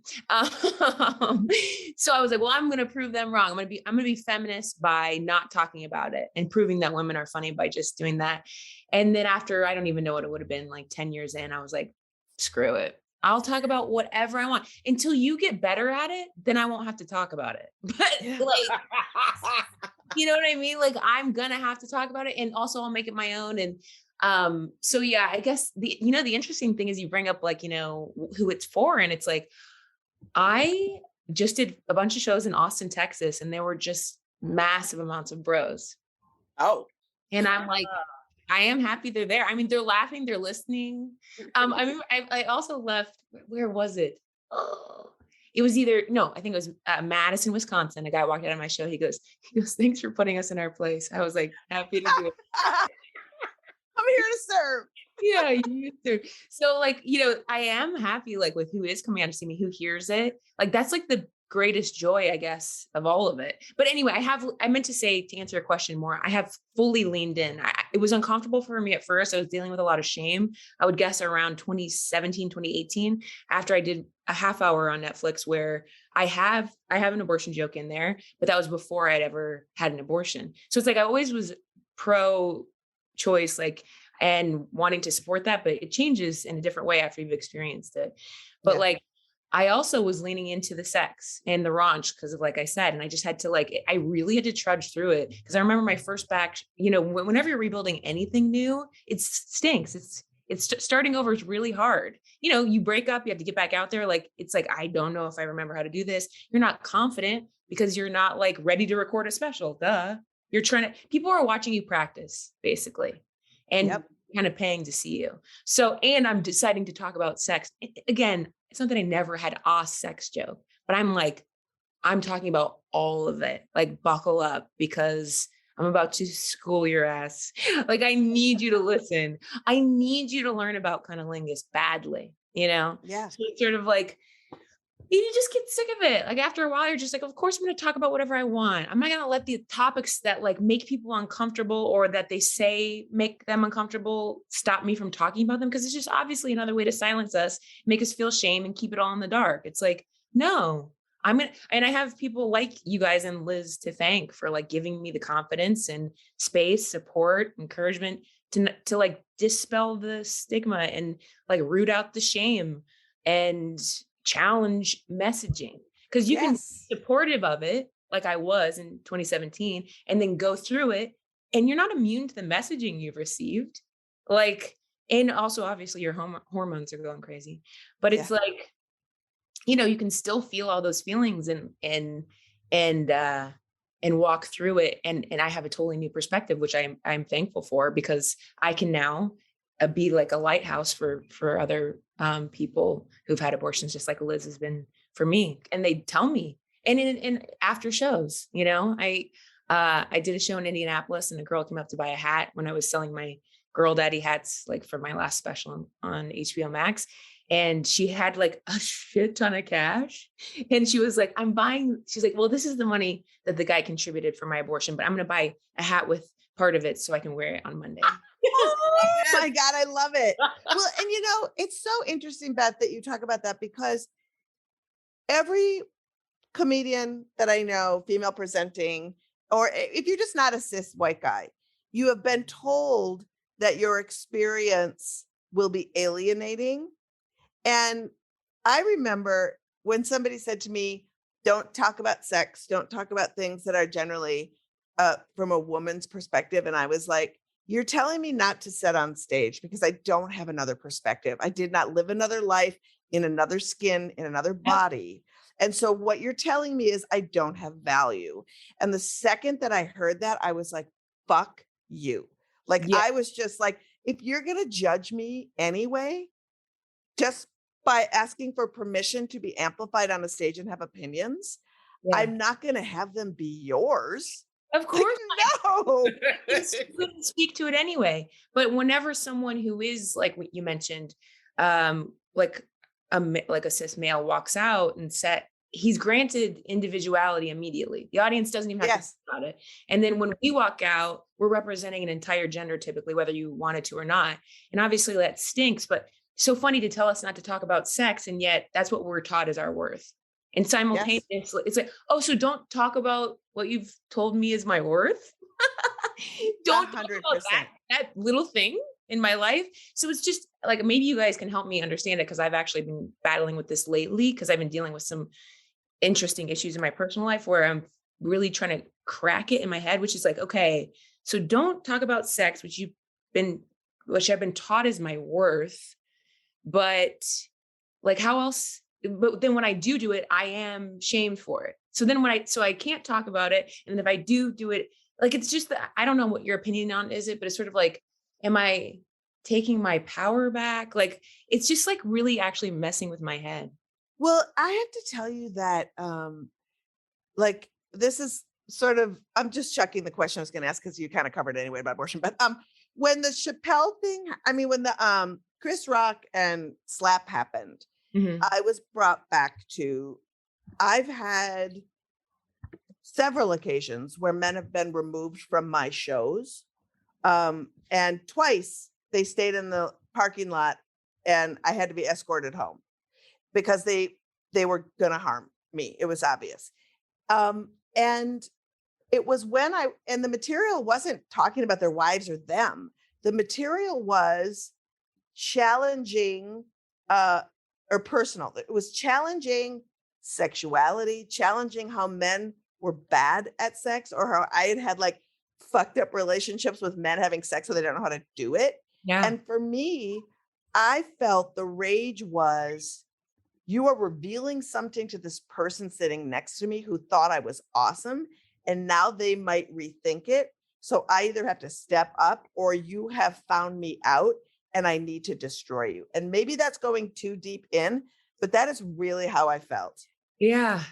So I was like, well, I'm going to prove them wrong. I'm going to be feminist by not talking about it and proving that women are funny by just doing that. And then after, I don't even know what it would have been, like 10 years in, I was like, screw it. I'll talk about whatever I want until you get better at it. Then I won't have to talk about it. But like, you know what I mean? Like, I'm going to have to talk about it, and also I'll make it my own. And so yeah, I guess the interesting thing is you bring up like, who it's for. And it's like, I just did a bunch of shows in Austin, Texas, and there were just massive amounts of bros. Oh, and I'm like, I am happy they're there. I mean, they're laughing, they're listening. I also left, where was it? Oh, it was I think it was Madison, Wisconsin. A guy walked out of my show. He goes, thanks for putting us in our place. I was like, happy to do it. I'm here to serve. Yeah, you too. So like, I am happy like with who is coming out to see me, who hears it. Like, that's like the greatest joy, I guess, of all of it. But anyway, I meant to say, to answer your question more, I have fully leaned in. It was uncomfortable for me at first. I was dealing with a lot of shame. I would guess around 2017, 2018, after I did a half hour on Netflix where I have an abortion joke in there, but that was before I'd ever had an abortion. So it's like, I always was pro choice, like, and wanting to support that, but it changes in a different way after you've experienced it. But like, I also was leaning into the sex and the raunch because of, like I said, and I just had to I really had to trudge through it. Because I remember my first batch, whenever you're rebuilding anything new, it stinks. It's starting over is really hard. You break up, you have to get back out there. Like, it's like, I don't know if I remember how to do this. You're not confident because you're not like ready to record a special. Duh. You're people are watching you practice basically, and kind of paying to see you. So, and I'm deciding to talk about sex. Again, it's not that I never had a sex joke, but I'm talking about all of it. Like, buckle up because I'm about to school your ass. Like, I need you to listen. I need you to learn about cunnilingus badly, Yeah. So it's sort of like, you just get sick of it. Like, after a while, you're just like, of course I'm going to talk about whatever I want. I'm not going to let the topics that like make people uncomfortable or that they say make them uncomfortable stop me from talking about them. Cause it's just obviously another way to silence us, make us feel shame and keep it all in the dark. It's like, no, and I have people like you guys and Liz to thank for like giving me the confidence and space, support, encouragement to like dispel the stigma and like root out the shame and challenge messaging, because you can be supportive of it like I was in 2017 and then go through it and you're not immune to the messaging you've received, like, and also obviously your hormones are going crazy, but it's like, you can still feel all those feelings and walk through it, and I have a totally new perspective, which I'm thankful for, because I can now be like a lighthouse for other people who've had abortions, just like Liz has been for me. And they tell me, and in after shows, I did a show in Indianapolis, and a girl came up to buy a hat when I was selling my girl daddy hats, like for my last special on HBO Max. And she had like a shit ton of cash. And she was like, she's like, well, this is the money that the guy contributed for my abortion, but I'm going to buy a hat with part of it so I can wear it on Monday. Oh my God, I love it. Well, and it's so interesting, Beth, that you talk about that, because every comedian that I know, female presenting, or if you're just not a cis white guy, you have been told that your experience will be alienating. And I remember when somebody said to me, don't talk about sex, don't talk about things that are generally from a woman's perspective. And I was like, you're telling me not to sit on stage because I don't have another perspective. I did not live another life in another skin, in another body. And so what you're telling me is I don't have value. And the second that I heard that, I was like, fuck you. Like, I was just like, if you're going to judge me anyway, just by asking for permission to be amplified on a stage and have opinions, I'm not going to have them be yours. Of course, like, no. You couldn't speak to it anyway. But whenever someone who is like what you mentioned, like a cis male walks out and he's granted individuality immediately. The audience doesn't even have to think about it. And then when we walk out, we're representing an entire gender, typically, whether you wanted to or not. And obviously that stinks, but so funny to tell us not to talk about sex. And yet that's what we're taught is our worth. And simultaneously, it's like, oh, so don't talk about what you've told me is my worth. Don't 100%. Talk about that little thing in my life. So it's just like, maybe you guys can help me understand it, because I've actually been battling with this lately, because I've been dealing with some interesting issues in my personal life where I'm really trying to crack it in my head, which is like, okay, so don't talk about sex, which I've been taught is my worth, but like, how else? But then when I do it, I am shamed for it. So then so I can't talk about it. And if I do it, like, it's just that, I don't know what your opinion on is it, but it's sort of like, am I taking my power back? Like, it's just like really actually messing with my head. Well, I have to tell you that, like, this is sort of, I'm just chucking the question I was going to ask, because you kind of covered it anyway about abortion. But when the Chappelle thing, when the Chris Rock and slap happened, I was brought back to, I've had several occasions where men have been removed from my shows. And twice they stayed in the parking lot and I had to be escorted home because they were going to harm me. It was obvious. And it was when and the material wasn't talking about their wives or them. The material was challenging, or personal. It was challenging sexuality, challenging how men were bad at sex, or how I had like fucked up relationships with men having sex so they don't know how to do it. Yeah. And for me, I felt the rage was, you are revealing something to this person sitting next to me who thought I was awesome, and now they might rethink it. So I either have to step up, or you have found me out and I need to destroy you. And maybe that's going too deep in, but that is really how I felt. Yeah,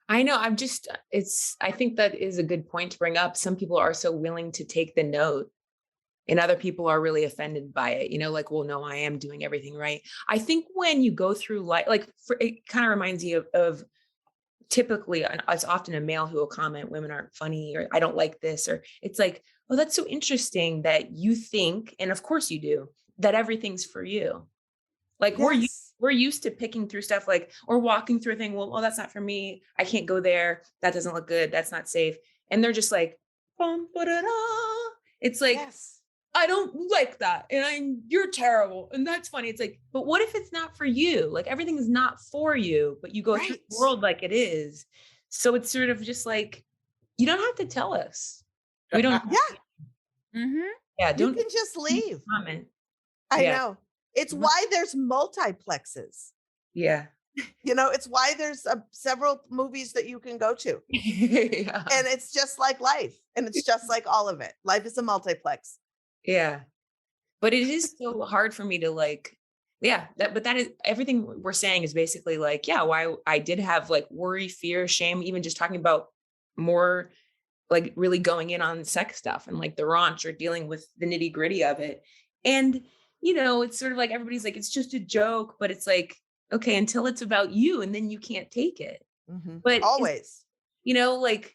I know. I think that is a good point to bring up. Some people are so willing to take the note, and other people are really offended by it. Like, well, no, I am doing everything right. I think when you go through life, it kind of reminds you of typically, it's often a male who will comment, women aren't funny, or I don't like this, or it's like, oh, that's so interesting that you think, and of course you do, that everything's for you. Like, we're used to picking through stuff, like, or walking through a thing. Well, that's not for me. I can't go there. That doesn't look good. That's not safe. And they're just like, it's like, I don't like that. And you're terrible. And that's funny. It's like, but what if it's not for you? Like, everything is not for you, but you go through the world like it is. So it's sort of just like, you don't have to tell us. We don't. Yeah. You can just leave. Comment. I know. It's why there's multiplexes. Yeah. It's why there's several movies that you can go to. Yeah. And it's just like life. And it's just like all of it. Life is a multiplex. Yeah. But it is so hard for me to but that is everything we're saying is basically like, why I did have like worry, fear, shame, even just talking about more like really going in on sex stuff and like the raunch or dealing with the nitty gritty of it. And, it's sort of like, everybody's like, it's just a joke, but it's like, okay, until it's about you, and then you can't take it. But always, like,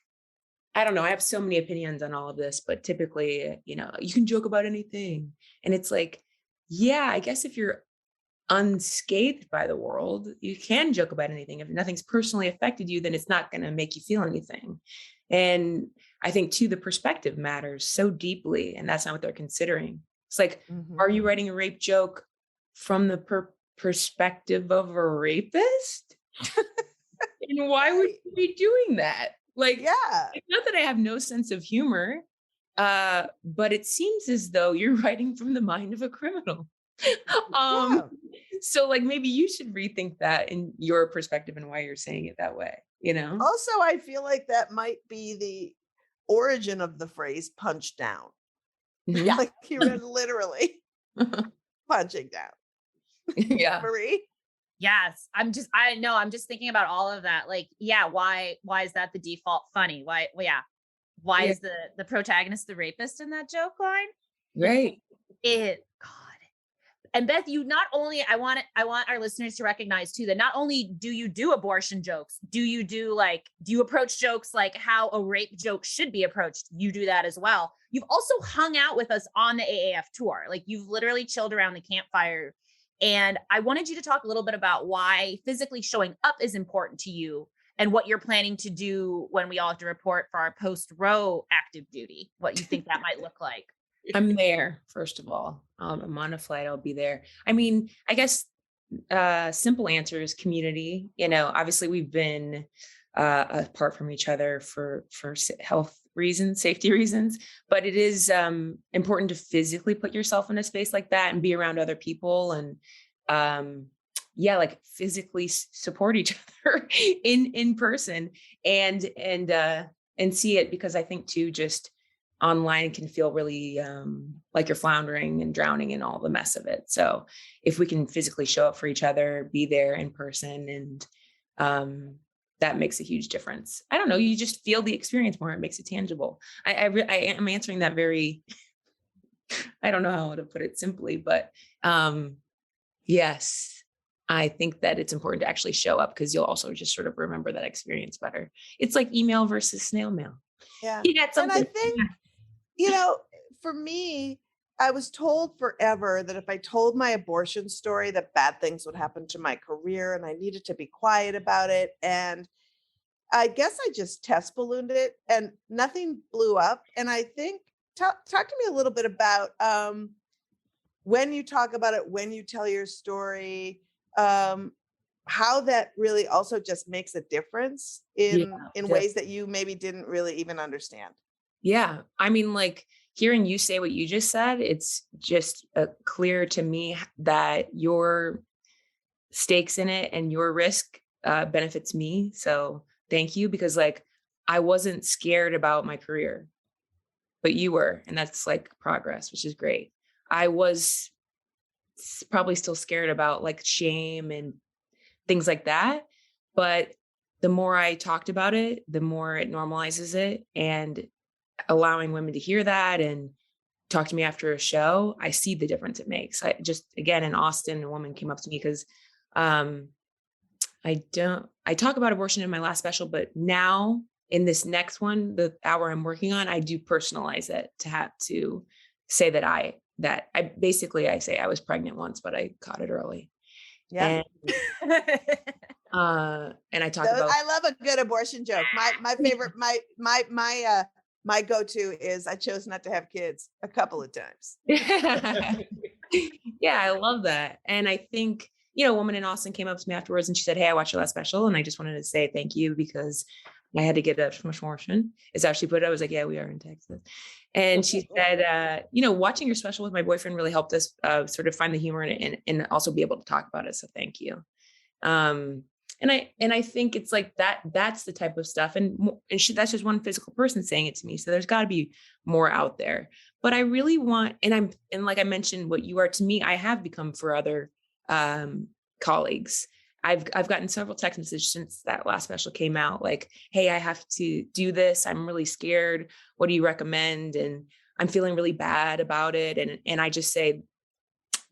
I don't know. I have so many opinions on all of this, but typically, you can joke about anything. And it's like, I guess if you're unscathed by the world, you can joke about anything. If nothing's personally affected you, then it's not going to make you feel anything. And I think too, the perspective matters so deeply, and that's not what they're considering. It's like, are you writing a rape joke from the perspective of a rapist? And why would Right. you be doing that? Like, Yeah. it's not that I have no sense of humor, but it seems as though you're writing from the mind of a criminal. um, Yeah. so like maybe you should rethink that in your perspective and why you're saying it that way, you know? Also, I feel like that might be the origin of the phrase punch down. Mhm. Yeah. Like you read literally punching down. Yeah. Marie? Yes. I'm just thinking about all of that. Like, yeah, why is that the default funny? Why, well, yeah. Why Yeah. is the protagonist the rapist in that joke line? Right. God. And Beth, you not only, I want our listeners to recognize too, that not only do you do abortion jokes, do you approach jokes like how a rape joke should be approached? You do that as well. You've also hung out with us on the AAF tour. Like you've literally chilled around the campfire. And I wanted you to talk a little bit about why physically showing up is important to you and what you're planning to do when we all have to report for our post-Roe active duty, what you think that might look like. I'm there, first of all. I'm on a flight, I'll be there. I mean, I guess simple answer is community. You know, obviously we've been apart from each other for health reasons, safety reasons, but it is important to physically put yourself in a space like that and be around other people and like physically support each other in person and see it, because I think too, just online can feel really like you're floundering and drowning in all the mess of it. So if we can physically show up for each other, be there in person, and that makes a huge difference. I don't know, you just feel the experience more. It makes it tangible. I am answering that very, I don't know how to put it simply, but yes, I think that it's important to actually show up, because you'll also just sort of remember that experience better. It's like email versus snail mail. Yeah. You got something. And I think, you know, for me, I was told forever that if I told my abortion story, that bad things would happen to my career and I needed to be quiet about it. And I guess I just test ballooned it and nothing blew up. And I think, talk to me a little bit about when you talk about it, when you tell your story, how that really also just makes a difference in ways that you maybe didn't really even understand. Yeah. I mean, like hearing you say what you just said, it's just clear to me that your stakes in it and your risk benefits me. So thank you, because like I wasn't scared about my career, but you were, and that's like progress, which is great. I was probably still scared about like shame and things like that. But the more I talked about it, the more it normalizes it, and allowing women to hear that and talk to me after a show, I see the difference it makes. I just, again, in Austin, a woman came up to me because I talk about abortion in my last special, but now in this next one, the hour I'm working on, I do personalize it to have to say that I say I was pregnant once, but I caught it early. Yeah. And I talk about, I love a good abortion joke. My favorite, my go-to is I chose not to have kids a couple of times. Yeah, I love that. And I think, you know, a woman in Austin came up to me afterwards and she said, "Hey, I watched your last special and I just wanted to say thank you because I had to get a abortion." Is how she put it. I was like, "Yeah, we are in Texas." And she said, you know, watching your special with my boyfriend really helped us sort of find the humor in it and also be able to talk about it. So thank you. And I think it's like that's the type of stuff. And that's just one physical person saying it to me. So there's got to be more out there. But I really want, and like I mentioned, what you are to me, I have become for other colleagues. I've gotten several text messages since that last special came out, like, "Hey, I have to do this. I'm really scared. What do you recommend?" And I'm feeling really bad about it. And I just say,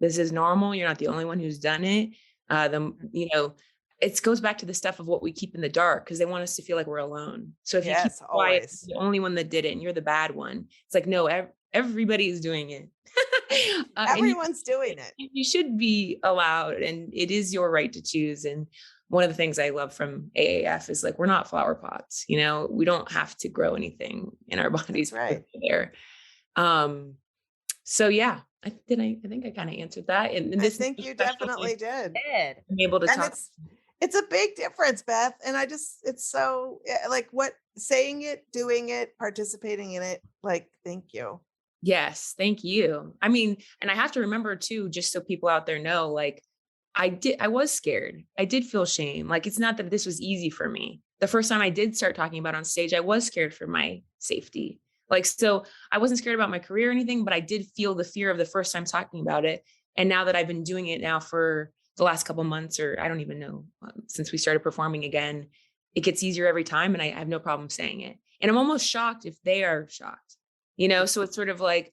this is normal. You're not the only one who's done it. You know, it goes back to the stuff of what we keep in the dark, because they want us to feel like we're alone. So if you keep quiet, you're the only one that did it and you're the bad one. It's like, no, everybody is doing it. Everyone's doing it. You should be allowed, and it is your right to choose. And one of the things I love from AAF is like, we're not flower pots, you know, we don't have to grow anything in our bodies. That's right. There. So yeah, I think I kind of answered that. And I think you definitely did. I'm able to talk. It's a big difference, Beth. And it's so like saying it, doing it, participating in it. Like, thank you. Yes, thank you. I mean, and I have to remember too, just so people out there know, like I was scared. I did feel shame. Like, it's not that this was easy for me. The first time I did start talking about it on stage, I was scared for my safety. Like, so I wasn't scared about my career or anything, but I did feel the fear of the first time talking about it. And now that I've been doing it now for the last couple of months, or I don't even know, since we started performing again, it gets easier every time. And I have no problem saying it. And I'm almost shocked if they are shocked, so it's sort of like,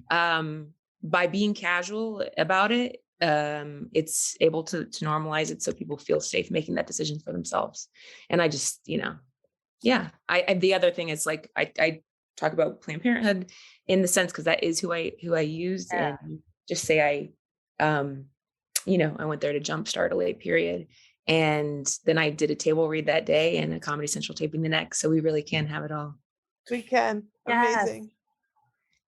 by being casual about it, it's able to normalize it so people feel safe making that decision for themselves. And I just, yeah. The other thing is, like, I talk about Planned Parenthood in the sense, because that is who I used, and just say I went there to jumpstart a late period. And then I did a table read that day and a Comedy Central taping the next. So we really can have it all. We can. Yes. Amazing.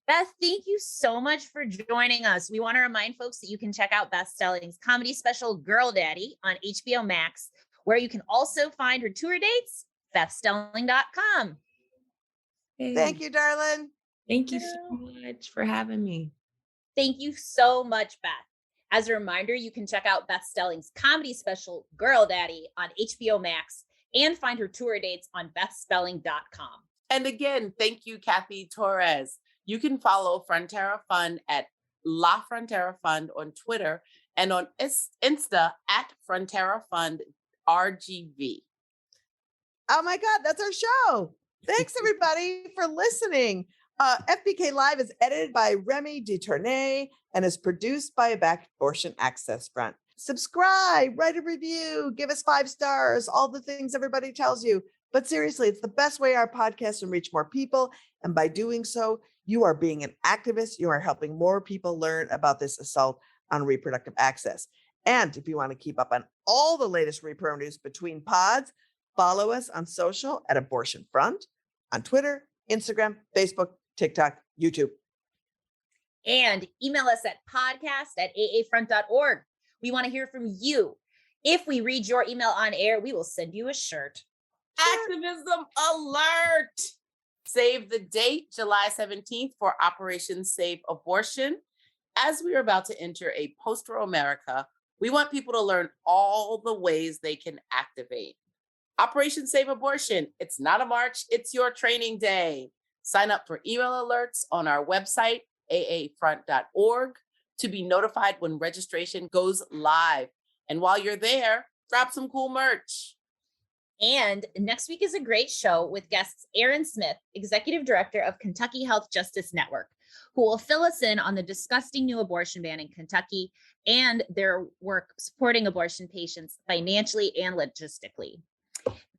Beth, thank you so much for joining us. We want to remind folks that you can check out Beth Stelling's comedy special, Girl Daddy, on HBO Max, where you can also find her tour dates, bethstelling.com. Hey, Thank you, darling. thank you so much for having me. Thank you so much, Beth. As a reminder, you can check out Beth Stelling's comedy special, Girl Daddy, on HBO Max, and find her tour dates on bethstelling.com. And again, thank you, Cathy Torres. You can follow Frontera Fund at La Frontera Fund on Twitter, and on Insta at Frontera Fund RGV. Oh my God, that's our show. Thanks everybody for listening. FBK Live is edited by Remy DeTournay and is produced by Abortion Access Front. Subscribe, write a review, give us 5 stars, all the things everybody tells you. But seriously, it's the best way our podcast can reach more people. And by doing so, you are being an activist. You are helping more people learn about this assault on reproductive access. And if you want to keep up on all the latest repro news between pods, follow us on social at Abortion Front, on Twitter, Instagram, Facebook, TikTok, YouTube. And email us at podcast@aafront.org. We want to hear from you. If we read your email on air, we will send you a shirt. Activism alert! Save the date, July 17th, for Operation Save Abortion. As we are about to enter a post-Roe America, we want people to learn all the ways they can activate. Operation Save Abortion. It's not a march, it's your training day. Sign up for email alerts on our website, aafront.org, to be notified when registration goes live. And while you're there, drop some cool merch. And next week is a great show with guests Aaron Smith, Executive Director of Kentucky Health Justice Network, who will fill us in on the disgusting new abortion ban in Kentucky and their work supporting abortion patients financially and logistically.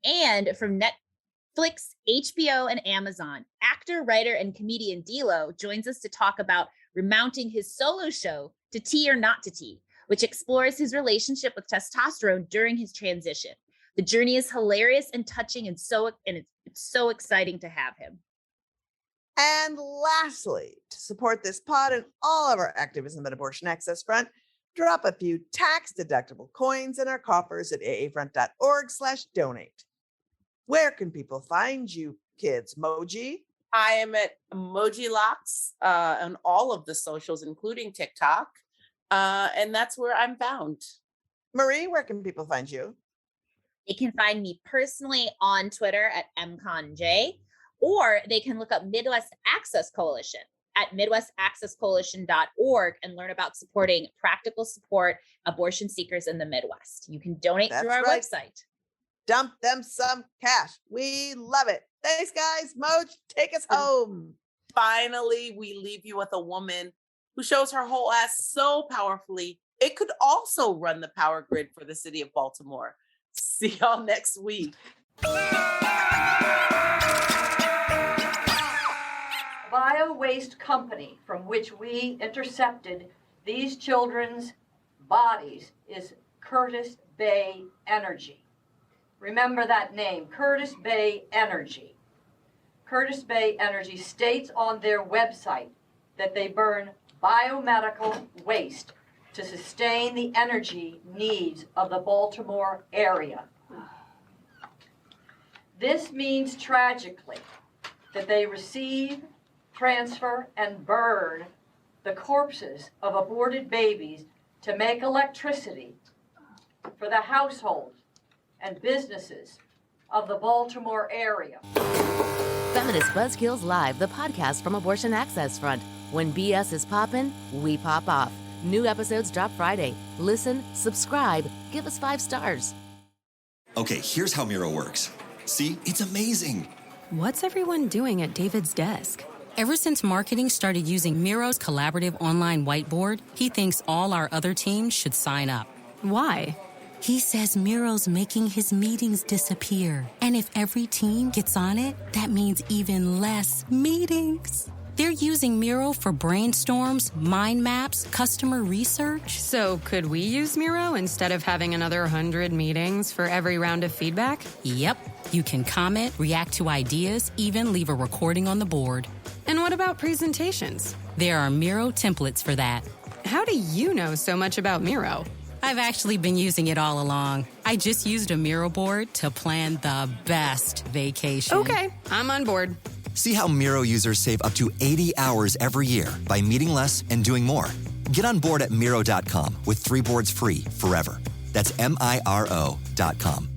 And from Netflix, HBO, and Amazon, actor, writer, and comedian D'Lo joins us to talk about remounting his solo show, To Tea or Not to Tea, which explores his relationship with testosterone during his transition. The journey is hilarious and touching, and it's so exciting to have him. And lastly, to support this pod and all of our activism at Abortion Access Front, drop a few tax-deductible coins in our coffers at aafront.org/donate. Where can people find you, kids? Moji? I am at Emoji Locks on all of the socials, including TikTok. And that's where I'm found. Marie, where can people find you? They can find me personally on Twitter at mconj, or they can look up Midwest Access Coalition at midwestaccesscoalition.org and learn about supporting practical support abortion seekers in the Midwest. You can donate through our website. Dump them some cash. We love it. Thanks, guys. Moj, take us home. Finally, we leave you with a woman who shows her whole ass so powerfully, it could also run the power grid for the city of Baltimore. See y'all next week. Bio-waste company from which we intercepted these children's bodies is Curtis Bay Energy. Remember that name, Curtis Bay Energy. Curtis Bay Energy states on their website that they burn biomedical waste to sustain the energy needs of the Baltimore area. This means tragically that they receive, transfer, and burn the corpses of aborted babies to make electricity for the households and businesses of the Baltimore area. Feminist Buzzkills Live, the podcast from Abortion Access Front. When BS is poppin', we pop off. New episodes drop Friday. Listen, subscribe, give us 5 stars. Okay, here's how Miro works. See, it's amazing. What's everyone doing at David's desk? Ever since marketing started using Miro's collaborative online whiteboard, he thinks all our other teams should sign up. Why? He says Miro's making his meetings disappear. And if every team gets on it, that means even less meetings. They're using Miro for brainstorms, mind maps, customer research. So could we use Miro instead of having another 100 meetings for every round of feedback? Yep. You can comment, react to ideas, even leave a recording on the board. And what about presentations? There are Miro templates for that. How do you know so much about Miro? I've actually been using it all along. I just used a Miro board to plan the best vacation. Okay, I'm on board. See how Miro users save up to 80 hours every year by meeting less and doing more. Get on board at Miro.com with 3 boards free forever. That's MIRO.com.